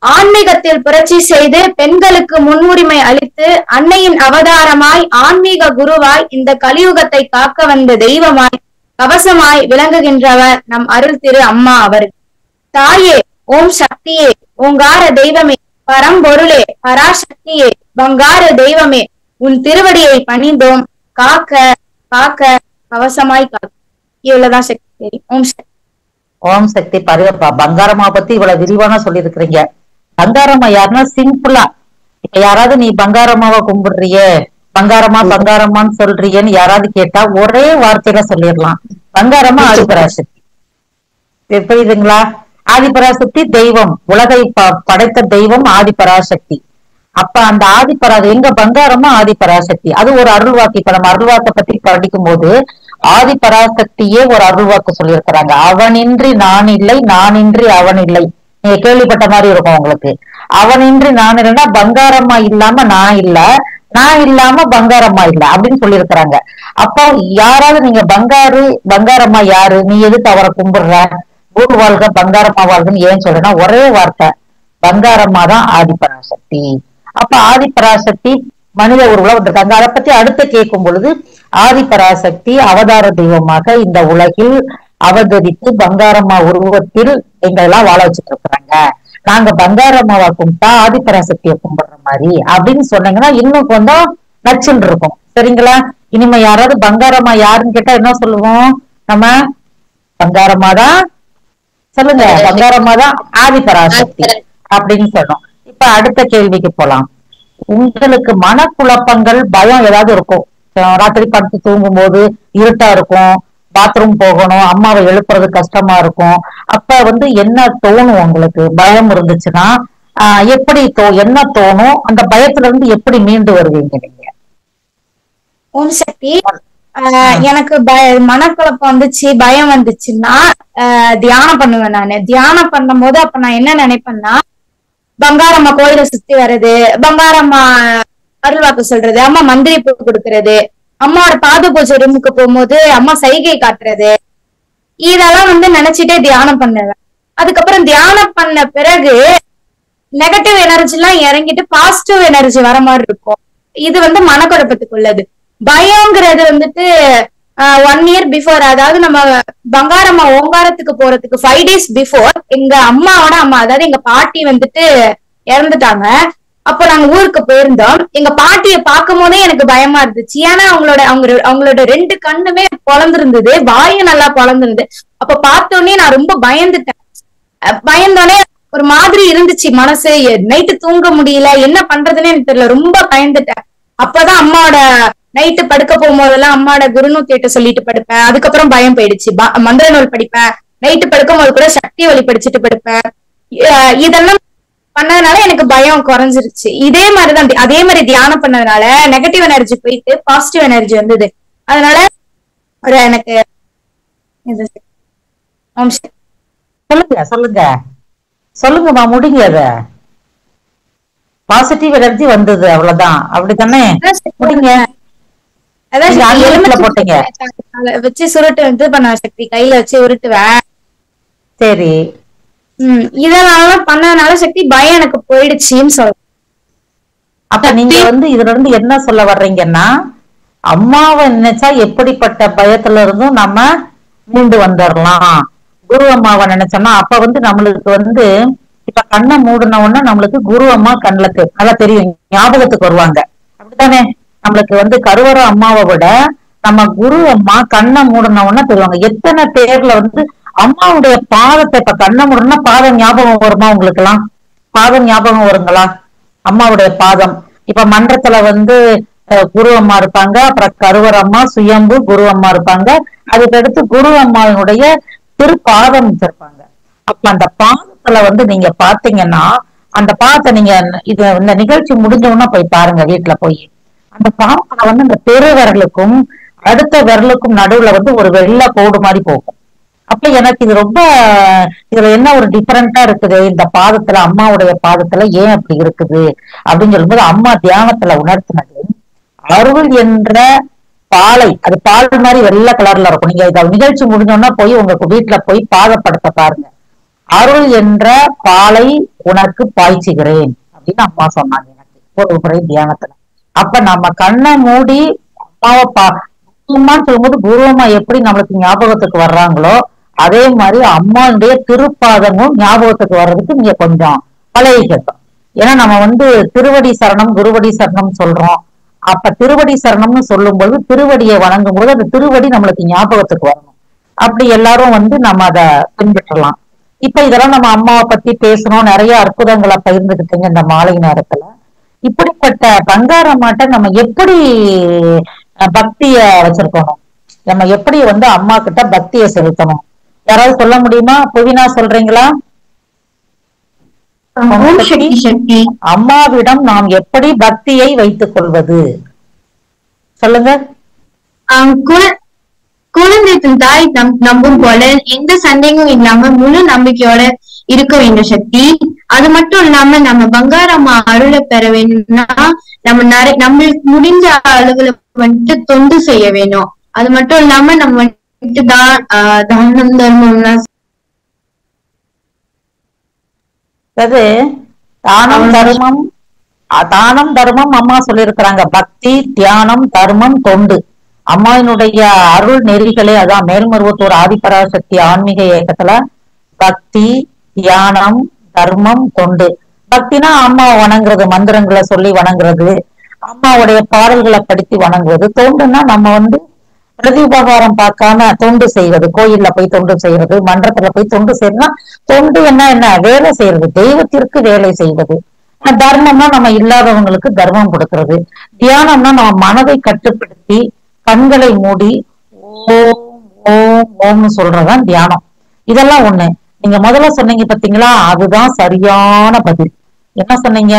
ஆன்மீகத்தில் புரட்சி செய்து பெண்களுக்கு முன்னுரிமை அளித்து அன்னையின் அவதாரமாய் ஆன்மீக குருவாய் இந்த கலியுகத்தை காக்க வந்த தெய்வமாய் கவசமாய் விளங்குகின்றவர் நம் அருள் திரு அம்மா அவர். தாயே, ஓம் சக்தியே, ஓங்கார தெய்வமே, பரம்பொருளே, பராசக்தியே, பங்கார தெய்வமே, உன் திருவடியை பணிந்தோம், காக்க காக்க கவசமாய் காக்க. இவ்வளவுதான் சக்தி தெரியும். ஓம் சக்தி. ஓம் சக்தி. பங்காரம்மா பத்தி இவ்வளவு விரிவான சொல்லி இருக்கிறீங்க. பங்காரம்மா யாருன்னா சிம்பிளா, இப்ப யாராவது நீ பங்காரம்மாவை கும்பிடுறியே, பங்காரம்மான்னு சொல்றியன்னு யாராவது கேட்டா ஒரே வார்த்தையில சொல்லிடலாம், பங்காரம்மா ஆதிபராசக்தி. புரியுதுங்களா? ஆதிபராசக்தி தெய்வம், உலகை படைத்த தெய்வம் ஆதிபராசக்தி. அப்ப அந்த எங்க பங்காரம்மா ஆதிபராசக்தி. அது ஒரு அருள்வாக்கு. இப்ப நம்ம அருள்வாக்கை பத்தி படிக்கும் போது ஆதிபராசக்தியே ஒரு அருள்வாக்கு சொல்லியிருக்கிறாங்க. அவனின்றி நான் இல்லை, நானின்றி அவன் இல்லை. நீங்க கேள்விப்பட்ட மாதிரி இருக்கும் உங்களுக்கு. அவனின்றி நான் இல்லைன்னா பங்காரம்மா இல்லாம நான் இல்ல, நான் இல்லாம பங்காரம்மா இல்ல அப்படின்னு சொல்லியிருக்கிறாங்க. அப்போ யாராவது நீங்க பங்காரம்மா யாரு, நீ எதுக்கு அவரை கும்பிடுற, குரு வாழ்க பங்காரம்மா வாழ்கன்னு ஏன் சொல்றேன்னா ஒரே வார்த்தை, பங்காரம்மா தான் ஆதிபராசக்தி. அப்ப ஆதிபராசக்தி மனித உருவம் வந்திருக்காங்க. அதை பத்தி அடுத்து கேட்கும் பொழுது ஆதிபராசக்தி அவதார தெய்வமாக இந்த உலகில் அவதரித்து பங்காரம்மா உருவத்தில் எங்களெல்லாம் வாழ வச்சுட்டு இருக்கிறாங்க. நாங்க பங்காரம்மாவை கும்பிட்டா ஆதிபராசக்தியை கும்பிடுற மாதிரி அப்படின்னு சொன்னீங்கன்னா இன்னும் கொஞ்சம் நச்சுன்னு இருக்கும். சரிங்களா? இனிமே யாராவது பங்காரம்மா யாருன்னு கேட்டா என்ன சொல்லுவோம் நம்ம? பங்காரம்மா தான் சொல்லுங்க, பங்காரம்மா தான் ஆதிபராசக்தி அப்படின்னு சொன்னோம். இப்ப அடுத்த கேள்விக்கு போலாம். உங்களுக்கு மனக்குழப்பங்கள், பயம் ஏதாவது இருக்கும்? ராத்திரி படுத்து தூங்கும் போது இருட்டா இருக்கும், பாத்ரூம் போகணும், அம்மாவை எழுப்புறது கஷ்டமா இருக்கும். அப்ப என்ன தோணும் உங்களுக்கு? பயம் இருந்துச்சுன்னா எப்படி என்ன தோணும்? அந்த பயத்துல இருந்து எப்படி மீண்டு வருவீங்க நீங்க? ஓம் சக்தி. எனக்கு மனக்குழப்பம் வந்துச்சு, பயம் வந்துச்சுன்னா தியானம் பண்ணுவேன். நானு தியானம் பண்ணும் போது அப்ப நான் என்ன நினைப்பேன்னா, பங்காரம்மா கோயிலை சுத்தி வர்றது, பங்காரம்மா அருள்வாக்கு சொல்றது, அம்மா மந்திரி பூ கொடுக்கறது, அம்மாவோட பாத பூஜை ரூமுக்கு போகும்போது அம்மா சைகை காட்டுறது, இதெல்லாம் நினைச்சிட்டே தியானம் பண்ணுவேன். அதுக்கப்புறம் தியானம் பண்ண பிறகு நெகட்டிவ் எனர்ஜி எல்லாம் இறங்கிட்டு பாசிட்டிவ் எனர்ஜி வர மாதிரி இருக்கும். இது மனக்குழப்பத்துக்கு உள்ளது. பயம்ங்கிறது 1 year பிஃபோர், அதாவது நம்ம பங்காரம்மா ஓங்காரத்துக்கு போறதுக்கு 5 days பிஃபோர் எங்க அம்மாவோட அம்மா, அதாவது எங்க பாட்டி இறந்துட்டாங்க. அப்போ நாங்க ஊருக்கு போயிருந்தோம். எங்க பாட்டிய பார்க்கும் போதே எனக்கு பயமா இருந்துச்சு. ஏன்னா அவங்களோட 2 கண்ணுமே பொழந்திருந்தது, வாயும் நல்லா பொழந்திருந்தது. அப்ப பார்த்தோன்னே நான் ரொம்ப பயந்துட்டேன். பயந்தோடனே ஒரு மாதிரி இருந்துச்சு மனசு. நைட்டு தூங்க முடியல, என்ன பண்றதுன்னு எனக்கு தெரியல, ரொம்ப பயந்துட்டேன். அப்பதான் அம்மாவோட நைட்டு படுக்க போகும்போதெல்லாம் அம்மாவோட குருநூத்தி சொல்லிட்டு படுப்பேன். அதுக்கப்புறம் பயம் போயிடுச்சு. மந்திர நூல் படிப்பேன், நைட்டு படுக்கும்போது கூட சக்தி ஒலி படிச்சுட்டு படுப்பேன். இதெல்லாம் பண்ணதுனால எனக்கு பயம் குறைஞ்சிருச்சு. இதே மாதிரிதான் அதே மாதிரி தியானம் பண்ணதுனால நெகட்டிவ் எனர்ஜி போயிட்டு பாசிட்டிவ் எனர்ஜி வந்தது. அதனால ஒரு எனக்கு சொல்லுங்க சொல்லுங்க சொல்லுங்கம்மா, முடிங்க. அத பாசிட்டிவ் எனர்ஜி வந்தது, அவ்வளவுதான். அப்படித்தானே? முடிங்க. அதான் போட்டீங்க வச்சு சுருட்டு வந்து பண்ண சக்தி கையில வச்சு உருட்டுவேன். சரி. இதனால பண்ணதுனால சக்தி பயம் எனக்கு போயிடுச்சுன்னு சொல்ல. அப்ப நீங்க வந்து இதுல இருந்து என்ன சொல்ல வர்றீங்கன்னா, அம்மாவை நினைச்சா எப்படிப்பட்ட பயத்துல இருந்தும் நம்ம மீண்டு வந்துடலாம். குரு அம்மாவை நினைச்சோம்னா அப்ப வந்து நம்மளுக்கு வந்து இப்ப கண்ணை மூடின உடனே நம்மளுக்கு குரு அம்மா கண்ணுக்கு நல்லா தெரியும், ஞாபகத்துக்கு வருவாங்க. அப்படித்தானே? நம்மளுக்கு வந்து கருவற அம்மாவை விட நம்ம குரு அம்மா கண்ணை மூடின உடனே தெரிவாங்க. எத்தனை பேர்ல வந்து அம்மாவுடைய பாதத்தை, இப்ப கண்ணை மூடனா பாதம் ஞாபகம் வருமா உங்களுக்கு எல்லாம்? பாதம் ஞாபகம் வருங்களா? அம்மாவுடைய பாதம். இப்ப மன்றத்துல வந்து குரு அம்மா இருப்பாங்க, அப்புறம் கருவற அம்மா, சுயம்பு, குரு அம்மா இருப்பாங்க. அதுக்கடுத்து குரு அம்மாவினுடைய திருப்பாதம் வச்சிருப்பாங்க. அப்ப அந்த பாதத்துல வந்து நீங்க பாத்தீங்கன்னா, அந்த பாதத்தை நீங்க இந்த நிகழ்ச்சி முடிஞ்சோன்னா போய் பாருங்க, வீட்டுல போய். அந்த பாதத்துல வந்து இந்த பெரு விரலுக்கும் அடுத்த விரலுக்கும் நடுவுல வந்து ஒரு வெள்ளை கோடு மாதிரி போகும். அப்ப எனக்கு இது ரொம்ப, இதுல என்ன ஒரு டிஃபரெண்டா இருக்குது இந்த பாதத்துல, அம்மாவுடைய பாதத்துல ஏன் அப்படி இருக்குது அப்படின்னு சொல்லும்போது, அம்மா தியானத்துல உணர்த்தினது அருள் என்ற பாலை, அது பால் மாதிரி வெள்ளை கலர்ல இருக்கும். நீங்க இத நிகழ்ச்சி முடிஞ்சோன்னா போய் உங்க வீட்டுல போய் பாதப்படத்தை பாருங்க. அருள் என்ற பாலை உனக்கு பாய்ச்சுகிறேன் அப்படின்னு அம்மா சொன்னாங்க எனக்கு ஒரு முறை தியானத்துல. அப்ப நம்ம கண்ணை மூடி அம்மாவை அம்மான்னு சொல்லும்போது குருவம்மா எப்படி நம்மளுக்கு ஞாபகத்துக்கு வர்றாங்களோ அதே மாதிரி அம்மாவுடைய திருப்பாதமும் ஞாபகத்துக்கு வர்றதுக்கு நீங்க கொஞ்சம் பழகிக்கட்டும். ஏன்னா நம்ம வந்து திருவடி சரணம் குருவடி சரணம் சொல்றோம். அப்ப திருவடி சரணம்னு சொல்லும்போது திருவடியை வணங்கும் போது அந்த திருவடி நம்மளுக்கு ஞாபகத்துக்கு வரணும். அப்படி எல்லாரும் வந்து நம்ம அதை பின்பற்றலாம். இப்ப இதெல்லாம் நம்ம அம்மாவை பத்தி பேசணும், நிறைய அற்புதங்களை பகிர்ந்துக்கிட்டீங்க இந்த மாலை நேரத்துல. இப்படிப்பட்ட பங்காரம்மாட்ட நம்ம எப்படி பக்திய வச்சிருக்கணும், நம்ம எப்படி வந்து அம்மா கிட்ட பக்திய செலுத்தணும், யாராவது சொல்ல முடியுமா? புவினா சொல்றீங்களா? அம்மாவிடம் நாம் எப்படி பக்தியை வைத்துக் கொள்வது சொல்லுங்க. குழந்தை தாய் நம்பும் போல எந்த சந்தேகமும் இல்லாம முழு நம்பிக்கையோட இருக்க வேண்டும் சக்தி. அது மட்டும் இல்லாம நம்ம பங்காரம்மா அருளை பெற வேணும்னா நம்மளுக்கு முடிஞ்ச அளவுல வந்துட்டு தொண்டு செய்ய வேணும். அது மட்டும் இல்லாம நம்ம வந்துட்டு தானம் தர்மம்லாம், தானம் தர்மம் அம்மா சொல்லியிருக்கிறாங்க. பக்தி, தியானம், தர்மம், தொண்டு அம்மாவினுடைய அருள் நெறிகளே அதான். மேல்மருவத்தூர் ஆதிபராசக்தி ஆன்மீக இயக்கத்துல பக்தி, தியானம், தர்மம், தொண்டு. பக்தினா அம்மாவை வணங்குறது, மந்திரங்களை சொல்லி வணங்குறது, அம்மாவுடைய பாடல்களை படித்து வணங்குவது. தொண்டுன்னா நம்ம வந்து பிரதி உபகாரம் பார்க்காம தொண்டு செய்வது, கோயில்ல போய் தொண்டு செய்யறது, மன்றத்துல போய் தொண்டு செய்யறதுனா தொண்டு என்ன வேலை செய்யறது, தெய்வத்திற்கு வேலை செய்வது. தர்மம்னா நம்ம இல்லாதவங்களுக்கு தர்மம் கொடுக்கறது. தியானம்னா நம்ம மனதை கட்டுப்படுத்தி கண்களை மூடி ஓம் ஓம் ஓம்னு சொல்றதுதான் தியானம். இதெல்லாம் ஒண்ணு. நீங்க முதல்ல சொன்னீங்க பாத்தீங்களா, அதுதான் சரியான பதில். என்ன சொன்னீங்க?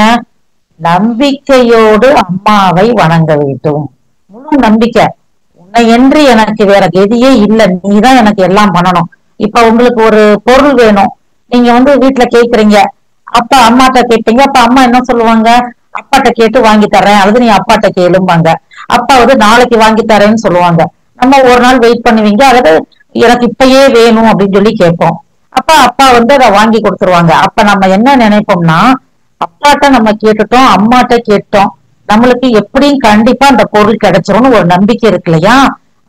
நம்பிக்கையோடு அம்மாவை வணங்க வேண்டும். முழு நம்பிக்கை. உன்னை என்று எனக்கு வேற கதியே இல்லை, நீதான் எனக்கு எல்லாம் பண்ணணும். இப்ப உங்களுக்கு ஒரு பொருள் வேணும், நீங்க வந்து வீட்டுல கேக்குறீங்க, அப்பா அம்மாட்ட கேட்பீங்க. அப்ப அம்மா என்ன சொல்லுவாங்க? அப்பாட்ட கேட்டு வாங்கி தர்றேன், அல்லது நீ அப்பாட்ட கேளும்பாங்க. அப்பா வந்து நாளைக்கு வாங்கி தரேன்னு சொல்லுவாங்க. நம்ம ஒரு நாள் வெயிட் பண்ணுவீங்க, அதாவது எனக்கு இப்பயே வேணும் அப்படின்னு சொல்லி கேட்போம். அப்ப அப்பா வந்து அதை வாங்கி கொடுத்துருவாங்க. அப்ப நம்ம என்ன நினைப்போம்னா, அப்பாட்ட நம்ம கேட்டுட்டோம், அம்மாட்ட கேட்டோம், நம்மளுக்கு எப்படியும் கண்டிப்பா அந்த பொருள் கிடைச்சிரும்னு ஒரு நம்பிக்கை இருக்கு இல்லையா?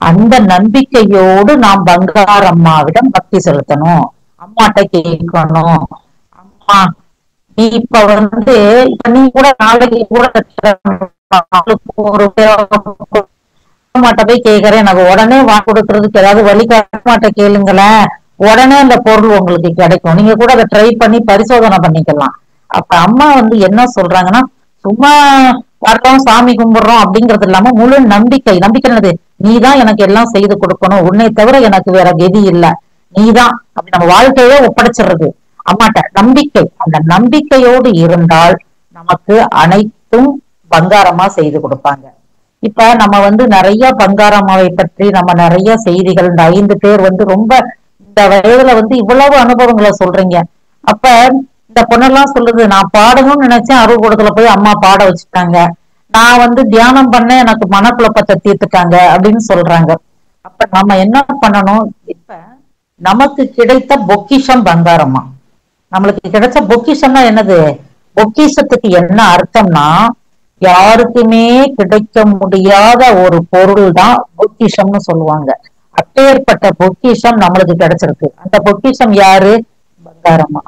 அந்த நம்பிக்கையோடு நாம் பங்கார் அம்மாவிடம் பக்தி செலுத்தணும், அம்மாட்ட கேட்கணும். அம்மா நீ இப்ப வந்து இப்ப நீ கூட நாளைக்கு கூட ஒரு அம்மாட்ட போய் கேட்கறேன், எனக்கு உடனே வாங்கி கொடுக்கறதுக்கு ஏதாவது வழி மாட்ட கேளுங்களேன், உடனே அந்த பொருள் உங்களுக்கு கிடைக்கும். நீங்க கூட அதை ட்ரை பண்ணி பரிசோதனை பண்ணிக்கலாம். அப்ப அம்மா வந்து என்ன சொல்றாங்கன்னா, சும்மா வர்றோம் சாமி கும்பிடுறோம் அப்படிங்கிறது இல்லாம முழு நம்பிக்கை. நம்பிக்கை என்னது? நீதான் எனக்கு எல்லாம் செய்து கொடுக்கணும், உன்னை தவிர எனக்கு வேற கதி இல்லை, நீதான் அப்படி நம்ம வாழ்க்கையே ஒப்படைச்சிடுறது அம்மாட்ட. நம்பிக்கை, அந்த நம்பிக்கையோடு இருந்தால் நமக்கு அனைத்தும் பங்காரமா செய்து கொடுப்பாங்க. இப்ப நம்ம நிறைய பங்காரம்மாவை பற்றி நம்ம நிறைய செய்திகள், இந்த 5 பேர் ரொம்ப இந்த வயதுல இவ்வளவு அனுபவங்களை சொல்றீங்க. அப்ப இந்த பொண்ணெல்லாம் சொல்லுது, நான் பாடணும்னு நினைச்சேன், அருள்கூடத்துல போய் அம்மா பாட வச்சுட்டாங்க. நான் தியானம் பண்ண எனக்கு மனக்குழப்பத்தை தீர்த்துட்டாங்க அப்படின்னு சொல்றாங்க. அப்ப நம்ம என்ன பண்ணணும்? இப்ப நமக்கு கிடைத்த பொக்கிஷம் பங்காரம்மா. நம்மளுக்கு கிடைச்ச பொக்கிஷம்னா என்னது? பொக்கிஷத்துக்கு என்ன அர்த்தம்னா, யாருக்குமே கிடைக்க முடியாத ஒரு பொருள் தான் பொக்கிஷம்னு சொல்லுவாங்க. அப்பேற்பட்ட பொக்கிஷம் நம்மளுக்கு கிடைச்சிருக்கு. அந்த பொக்கிஷம் யாரு? பங்காரம்மா.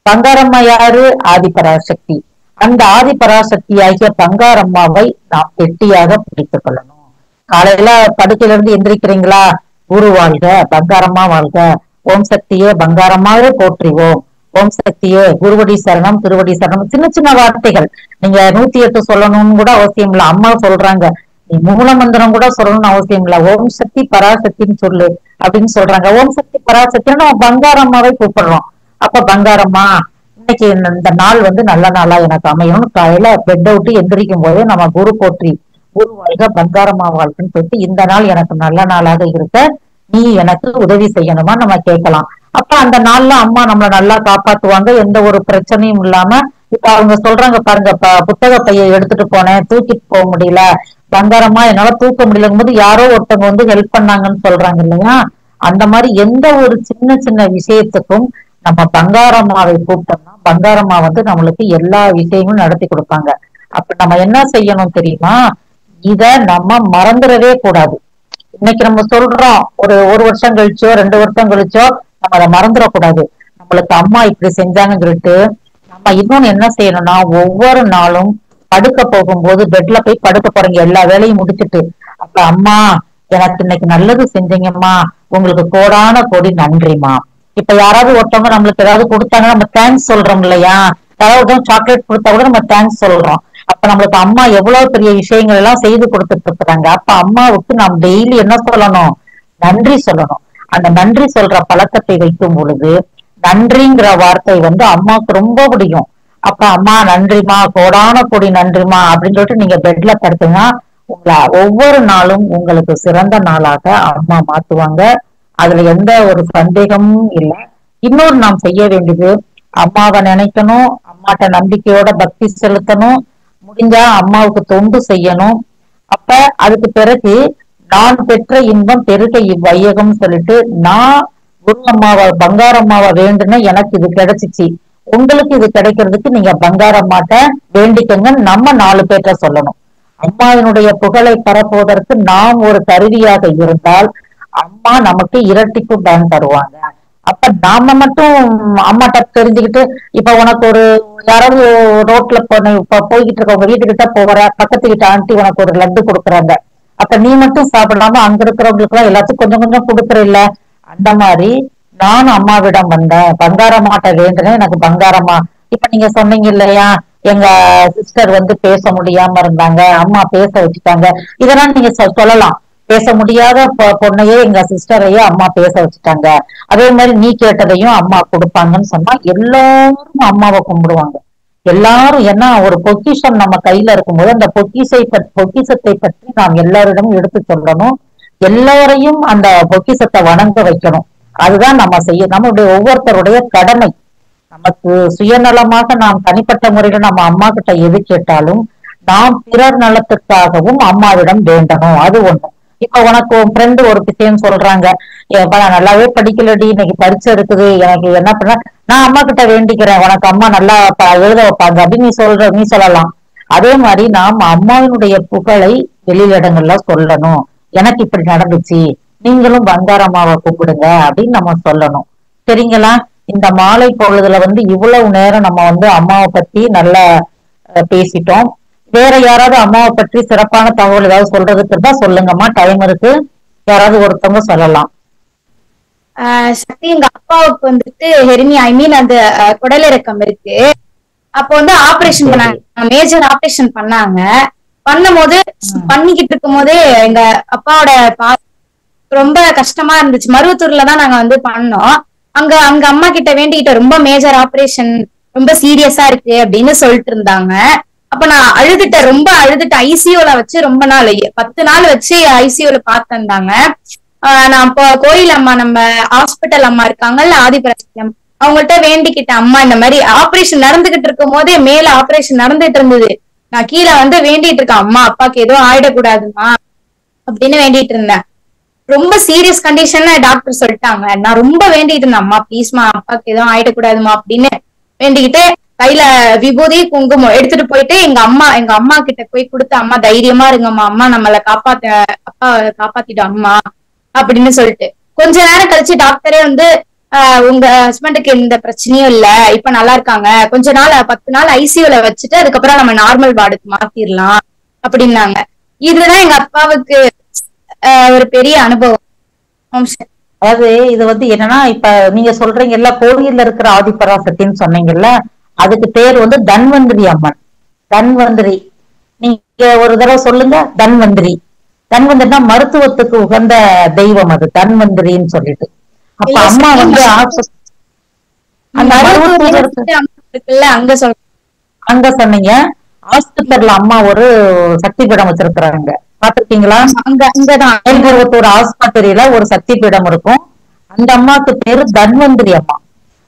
பங்காரம்மா யாரு? ஆதிபராசக்தி. அந்த ஆதிபராசக்தி ஆகிய பங்காரம்மாவை நாம் கெட்டியாக பிடித்துக் கொள்ளணும். காலையில படுக்கையில இருந்து எந்திரிக்கிறீங்களா? குரு வாழ்க, பங்காரம்மா வாழ்க, ஓம் சக்தியே பங்காரம்மாவே போற்றிவோம், ஓம் சக்தியே குருவடி சரணம், திருவடி சரணம். சின்ன சின்ன வார்த்தைகள். நீங்க 108 சொல்லணும்னு கூட அவசியம் இல்ல. அம்மா சொல்றாங்க, நீ மூல மந்திரம் கூட சொல்லணும்னு அவசியம் இல்ல. ஓம் சக்தி பராசக்தின்னு சொல்லு அப்படின்னு சொல்றாங்க. ஓம் சக்தி பராசக்தின்னு நம்ம பங்காரம்மாவை கூப்பிடுறோம். அப்ப பங்காரம்மா, இன்னைக்கு இந்த நாள் நல்ல நாளா எனக்கு அமையணும்னு காலையில பெட் அவுட்டு எந்திரிக்கும் போதே நம்ம குரு போற்றி, குரு வாழ்க, பங்காரம்மா வாழ்க்கைன்னு சொல்லிட்டு, இந்த நாள் எனக்கு நல்ல நாளாக இருக்க நீ எனக்கு உதவி செய்யணுமா நம்ம கேட்கலாம். அப்ப அந்த நாள்ல அம்மா நம்மள நல்லா காப்பாத்துவாங்க, எந்த ஒரு பிரச்சனையும் இல்லாம. இப்ப அவங்க சொல்றாங்க பாருங்க, புத்தக பையை எடுத்துட்டு போனேன், தூக்கிட்டு போக முடியல, பங்காரம்மா என்னால தூக்க முடியலங்கும் போது யாரோ ஒருத்தவங்க ஹெல்ப் பண்ணாங்கன்னு சொல்றாங்க இல்லையா? அந்த மாதிரி எந்த ஒரு சின்ன சின்ன விஷயத்துக்கும் நம்ம பங்காரம்மாவை கூப்பிட்டோம்னா பங்காரம்மா நம்மளுக்கு எல்லா விஷயங்களும் நடத்தி கொடுப்பாங்க. அப்ப நம்ம என்ன செய்யணும் தெரியுமா? இத நம்ம மறந்துடவே கூடாது. இன்னைக்கு நம்ம சொல்றோம், ஒரு வருஷம் கழிச்சோ 2 வருஷம் கழிச்சோ நம்ம அதை மறந்துடக்கூடாது. நம்மளுக்கு அம்மா இப்படி செஞ்சாங்கன்னு நம்ம இன்னொன்னு என்ன செய்யணும்னா, ஒவ்வொரு நாளும் படுக்க போகும்போது பெட்ல போய் படுக்க போறீங்க எல்லா வேலையும் முடிச்சுட்டு, அப்ப அம்மா எனக்கு இன்னைக்கு நல்லது செஞ்சீங்கம்மா, உங்களுக்கு கோடான கோடி நன்றிமா. இப்ப யாராவது ஒருத்தவங்க நம்மளுக்கு ஏதாவது கொடுத்தாங்கன்னா நம்ம தேங்க்ஸ் சொல்றோம் இல்லையா? யாராவது சாக்லேட் கொடுத்தா கூட நம்ம தேங்க்ஸ் சொல்றோம். அப்ப நம்மளுக்கு அம்மா எவ்வளவு பெரிய விஷயங்கள் எல்லாம் செய்து கொடுத்துட்டு இருக்கிறாங்க. அப்ப அம்மாவுக்கு நாம் டெய்லி என்ன சொல்லணும்? நன்றி சொல்லணும். அந்த நன்றி சொல்ற பழக்கத்தை வைக்கும் பொழுது நன்றிங்கிற வார்த்தை அம்மாவுக்கு ரொம்ப பிடிக்கும். அப்ப அம்மா நன்றிமா, கோடான கோடி நன்றிமா அப்படின்னு சொல்லிட்டு நீங்க பெட்ல படுத்தீங்கன்னா உங்களை ஒவ்வொரு நாளும் உங்களுக்கு சிறந்த நாளாக அம்மா மாத்துவாங்க. அதுல எந்த ஒரு சந்தேகமும் இல்லை. இன்னொரு நாம் செய்ய வேண்டியது, அம்மாவை நினைக்கணும், அம்மாட்ட நம்பிக்கையோட பக்தி செலுத்தணும், முடிஞ்சா அம்மாவுக்கு தொண்டு செய்யணும். அப்ப அதுக்கு பிறகு நான் பெற்ற இன்பம் பெருக இவ்வையகம் சொல்லிட்டு, நான் குரு அம்மாவை பங்காரம்மாவை வேண்டுன எனக்கு இது கிடைச்சிச்சு, உங்களுக்கு இது கிடைக்கிறதுக்கு நீங்க பங்காரம்மாட்ட வேண்டிக்கங்க நம்ம 4 பேர்ட்ட சொல்லணும். அம்மாவினுடைய புகழை பரப்புவதற்கு நாம் ஒரு கருவியாக இருந்தால் அம்மா நமக்கு இரட்டிப்பு பயன் தருவாங்க. அப்ப நாம மட்டும் அம்மாட்ட தெரிஞ்சுக்கிட்டு, இப்ப உனக்கு யாராவது ரோட்ல போய்கிட்டு இருக்க உங்க வீட்டுக்கிட்ட போகிற பக்கத்து வீட்டு ஆண்டி உனக்கு ஒரு லட்டு கொடுக்குறாங்க. அப்ப நீ மட்டும் சாப்பிடாம அங்க இருக்கிறவங்களுக்கு எல்லாம் எல்லாத்துக்கும் கொஞ்சம் கொஞ்சம் கொடுக்குற இல்ல? அந்த மாதிரி நானும் அம்மாவிடம் வந்தேன், பங்காரம்மாட்ட வேண்டுனேன், எனக்கு பங்காரம்மா. இப்ப நீங்க சொன்னீங்க இல்லையா, எங்க சிஸ்டர் பேச முடியாம இருந்தாங்க, அம்மா பேச வச்சுட்டாங்க. இதெல்லாம் நீங்க சொல்லலாம். பேச முடியாத பொண்ணையே எங்க சிஸ்டரையே அம்மா பேச வச்சுட்டாங்க. அதே மாதிரி நீ கேட்டதையும் அம்மா கொடுப்பாங்கன்னு சொன்னா எல்லாரும் அம்மாவை கும்பிடுவாங்க. எல்லாரும். ஏன்னா ஒரு பொக்கிஷம் நம்ம கையில இருக்கும்போது அந்த பொக்கிஷத்தை பற்றி நாம் எல்லாரிடமும் எடுத்து சொல்லணும். எல்லாரையும் அந்த பொக்கிஷத்தை வணங்க வைக்கணும். அதுதான் நம்ம செய்ய நம்மளுடைய ஒவ்வொருத்தருடைய கடமை. நமக்கு சுயநலமாக நாம் தனிப்பட்ட முறையில நம்ம அம்மா கிட்ட எது கேட்டாலும் நாம் பிறர் நலத்துக்காகவும் அம்மாவிடம் வேண்டணும். அது ஒண்ணு. இப்ப உனக்கு உன் ஃப்ரெண்டு ஒரு விஷயம் சொல்றாங்க, நான் நல்லாவே படிக்கலடி, இன்னைக்கு பரீட்சை இருக்குது, எனக்கு என்ன பண்ண, நான் அம்மா கிட்ட வேண்டிக்கிறேன், உனக்கு அம்மா நல்லா எழுத வைப்பாங்க அப்படின்னு நீ சொல்லலாம். அதே மாதிரி நாம் அம்மாவினுடைய புகழை வெளியிடங்கள்ல சொல்லணும். எனக்கு இப்படி நடந்துச்சு, நீங்களும் பங்காரம்மாவை கூப்பிடுங்க அப்படின்னு நம்ம சொல்லணும். சரிங்களா? இந்த மாலை பொழுதுல இவ்வளவு நேரம் நம்ம அம்மாவை பத்தி நல்லா பேசிட்டோம். வேற யாராவது அம்மாவை பற்றி சிறப்பான தகவல் ஏதாவது சொல்றதுக்கு இருந்தா சொல்லுங்கம்மா, டைம் இருக்கு. யாராவது ஒருத்தவங்க சொல்லலாம். சக்தி, எங்க அப்பாவுக்கு ஹெர்னி அந்த குடலிறக்கம் இருக்கு. அப்போ ஆபரேஷன் பண்ணாங்க, மேஜர் ஆபரேஷன் பண்ணாங்க. பண்ணும் போது பண்ணிக்கிட்டு இருக்கும் போதே எங்க அப்பாவோட ரொம்ப கஷ்டமா இருந்துச்சு. மருவத்தூர்ல தான் நாங்க வந்து பண்ணோம். அங்க அங்க அம்மா கிட்ட வேண்டிக்கிட்ட ரொம்ப மேஜர் ஆபரேஷன், ரொம்ப சீரியஸா இருக்கு அப்படின்னு சொல்லிட்டு இருந்தாங்க. அப்ப நான் அழுதுட்டேன், ரொம்ப அழுதுட்டேன். ஐசியூல வச்சு ரொம்ப நாள் 10 நாள் வச்சு ஐசியூல பாத்துருந்தாங்க. நான் இப்போ கோயில் அம்மா, நம்ம ஹாஸ்பிட்டல் அம்மா இருக்காங்கல்ல, ஆதிபராசக்தி, அவங்கள்ட்ட வேண்டிக்கிட்டேன், அம்மா இந்த மாதிரி ஆபரேஷன் நடந்துகிட்டு இருக்கும் போதே மேல ஆபரேஷன் நடந்துட்டு இருந்தது, நான் கீழே வந்து வேண்டிட்டு இருக்கேன், அம்மா அப்பாக்கு எதுவும் ஆயிடக்கூடாதுமா அப்படின்னு வேண்டிட்டு இருந்தேன். ரொம்ப சீரியஸ் கண்டிஷன்ல டாக்டர் சொல்லிட்டாங்க. நான் ரொம்ப வேண்டிட்டு இருந்தேன், அம்மா ப்ளீஸ்மா அப்பாக்கு எதுவும் ஆயிடக்கூடாதுமா அப்படின்னு வேண்டிக்கிட்டு கையில விபூதி குங்குமம் எடுத்துட்டு போயிட்டு எங்க அம்மா கிட்ட போய் கொடுத்து, அம்மா தைரியமா இருங்கம்மா, அம்மா நம்மள அப்பா காப்பாத்திட்டோம் அம்மா அப்படின்னு சொல்லிட்டு கொஞ்ச நேரம் கழிச்சு டாக்டரே வந்து உங்க ஹஸ்பண்டுக்கு எந்த பிரச்சனையும் இல்ல, இப்ப நல்லா இருக்காங்க, கொஞ்ச நாள் 10 நாள் ஐசியூல வச்சுட்டு அதுக்கப்புறம் நம்ம நார்மல் வார்டுக்கு மாத்திரலாம் அப்படின்னாங்க. இதுதான் எங்க அப்பாவுக்கு ஒரு பெரிய அனுபவம். அதாவது இது வந்து என்னன்னா, இப்ப நீங்க சொல்றீங்கல்ல கோயில்ல இருக்கிற ஆதிபராசக்தின்னு சொன்னீங்கல்ல, அதுக்கு பேர் வந்து தன்வந்திரி அம்மன். தன்வந்திரி, நீங்க ஒரு தடவை சொல்லுங்க. தன்வந்திரி, தன்வந்திரினா மருத்துவத்துக்கு உகந்த தெய்வம், அது தன்வந்திரின்னு சொல்லிட்டு. அப்ப அம்மா வந்து அந்த இருக்குல்ல அங்க அங்க சொன்னீங்க. ஆஸ்பத்திரியில அம்மா ஒரு சக்தி பீடம் வச்சிருக்கிறாங்க, பாத்திருக்கீங்களா? மேல்மருவத்தூர் ஆஸ்பத்திரியில ஒரு சக்தி பீடம் இருக்கும். அந்த அம்மாக்கு பேரு தன்வந்திரி அம்மா.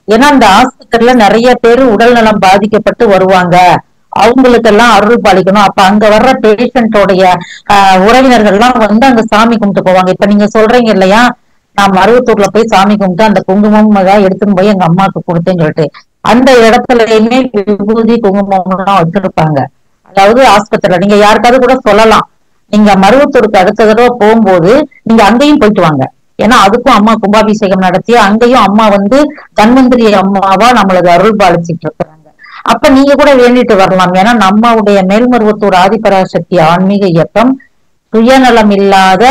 ஏன்னா அந்த ஆஸ்பத்திரியில நிறைய பேரு உடல் நலம் பாதிக்கப்பட்டு வருவாங்க, அவங்களுக்கு எல்லாம் அருள் பாலிக்கணும். அப்ப அங்க வர்ற பேஷண்டோடைய உறவினர்கள் எல்லாம் வந்து அங்க சாமி கும்பிட்டு போவாங்க. இப்ப நீங்க சொல்றீங்க இல்லையா, நான் மருவத்தூர்ல போய் சாமி கும்பிட்டு அந்த குங்குமம் எடுத்துன்னு போய் எங்க அம்மாவுக்கு கொடுத்தேன்னு சொல்லிட்டு, அந்த இடத்துலயுமே விபூதி குங்குமம் எல்லாம் வச்சிருப்பாங்க. அதாவது ஆஸ்பத்திரியில நீங்க யாருக்காவது கூட சொல்லலாம், நீங்க மருவத்தூருக்கு அடுத்த தடவை போகும்போது நீங்க அங்கேயும் போயிட்டு வாங்க. ஏன்னா அதுக்கும் அம்மா கும்பாபிஷேகம் நடத்தி அங்கேயும் அம்மா வந்து தன்வந்திரி அம்மாவா நம்மளுக்கு அருள் பாலிச்சிட்டு இருக்கிறாங்க. அப்ப நீங்க கூட வேண்டிட்டு வரலாம். ஏன்னா நம்மளுடைய மேல்மருவத்தூர் ஆதிபராசக்தி ஆன்மீக இயக்கம் சுயநலம் இல்லாத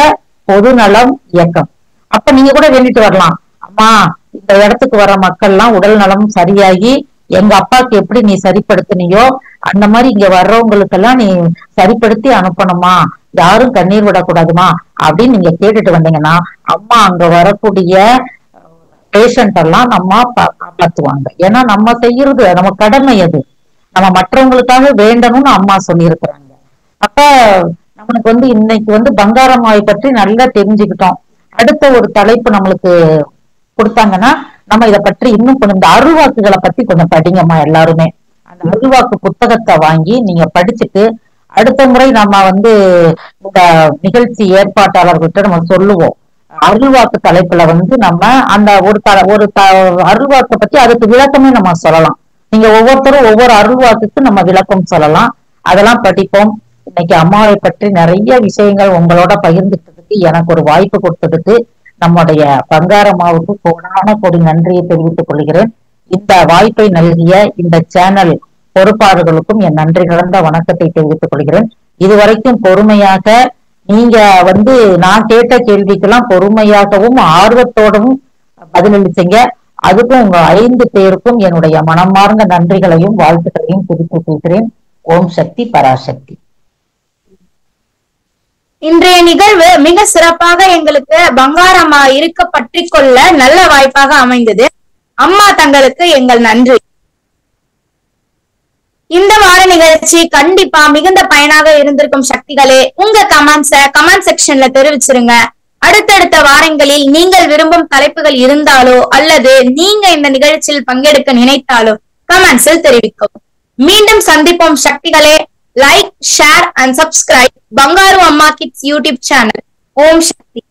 பொதுநலம் இயக்கம். அப்ப நீங்க கூட வேண்டிட்டு வரலாம், அம்மா இந்த இடத்துக்கு வர மக்கள் எல்லாம் உடல் நலம் சரியாகி எங்க அப்பாக்கு எப்படி நீ சரிப்படுத்தினியோ அந்த மாதிரி இங்க வர்றவங்களுக்கெல்லாம் நீ சரிப்படுத்தி அனுப்பணுமா, யாரும் கண்ணீர் விடக்கூடாதுமா அப்படின்னு நீங்க கேட்டுட்டு வந்தீங்கன்னா அம்மா அங்க வரக்கூடிய பேஷண்ட் எல்லாம் நம்ம காப்பாத்துவாங்க. ஏன்னா நம்ம செய்யறது நம்ம கடமை, அது நம்ம மற்றவங்களுக்காக வேண்டணும்னு அம்மா சொல்லி இருக்கிறாங்க. அப்ப நம்மளுக்கு வந்து இன்னைக்கு வந்து பங்காரம்மாவை பற்றி நல்லா தெரிஞ்சுக்கிட்டோம். அடுத்த ஒரு தலைப்பு நம்மளுக்கு கொடுத்தாங்கன்னா நம்ம இதை பற்றி இன்னும் கொஞ்சம் இந்த அருள்வாக்குகளை பத்தி கொஞ்சம் படிங்கம்மா எல்லாருமே. அந்த அருள்வாக்கு புத்தகத்தை வாங்கி நீங்க படிச்சுட்டு அடுத்த முறை நம்ம வந்து இந்த நிகழ்ச்சி ஏற்பாட்டாளர்கிட்ட நம்ம சொல்லுவோம், அருள்வாக்கு தலைப்புல வந்து நம்ம அந்த ஒரு அருள்வாக்கை பத்தி அதுக்கு விளக்கமே நம்ம சொல்லலாம். நீங்க ஒவ்வொருத்தரும் ஒவ்வொரு அருள்வாக்குக்கு நம்ம விளக்கம் சொல்லலாம், அதெல்லாம் படிப்போம். இன்னைக்கு அம்மாவை பற்றி நிறைய விஷயங்கள் உங்களோட பகிர்ந்துட்டதுக்கு, எனக்கு ஒரு வாய்ப்பு கொடுத்ததுக்கு நம்முடைய பங்காரம்மாவுக்கு கோடான கோடி நன்றியை தெரிவித்துக் கொள்கிறேன். இந்த வாய்ப்பை நல்கிய இந்த சேனல் பொறுப்பாளர்களுக்கும் என் நன்றி கலந்த வணக்கத்தை தெரிவித்துக் கொள்கிறேன். இதுவரைக்கும் பொறுமையாக நீங்க வந்து நான் கேட்ட கேள்விக்கெல்லாம் பொறுமையாகவும் ஆர்வத்தோடவும் பதிலளிச்சீங்க. அதுக்கும் உங்க 5 பேருக்கும் என்னுடைய மனமார்ந்த நன்றிகளையும் வாழ்த்துக்களையும் தெரிவித்துக் கொள்கிறேன். ஓம் சக்தி பராசக்தி. இன்றைய நிகழ்வு மிக சிறப்பாக எங்களுக்கு பங்காரம்மா இருக்க பற்றி கொள்ள நல்ல வாய்ப்பாக அமைந்தது. அம்மா தங்களுக்கு எங்கள் நன்றி. இந்த வார நிகழ்ச்சி கண்டிப்பா மிகுந்த பயனாக இருந்திருக்கும் சக்திகளே. உங்க கமெண்ட் செக்ஷன்ல தெரிவிச்சிருங்க. அடுத்தடுத்த வாரங்களில் நீங்கள் விரும்பும் தலைப்புகள் இருந்தாலோ அல்லது நீங்க இந்த நிகழ்ச்சியில் பங்கெடுக்க நினைத்தாலோ கமெண்ட்ஸில் தெரிவிக்கவும். மீண்டும் சந்திப்போம் சக்திகளே. Like, share and subscribe Bangaru Amma kids YouTube channel. ஓம் சக்தி.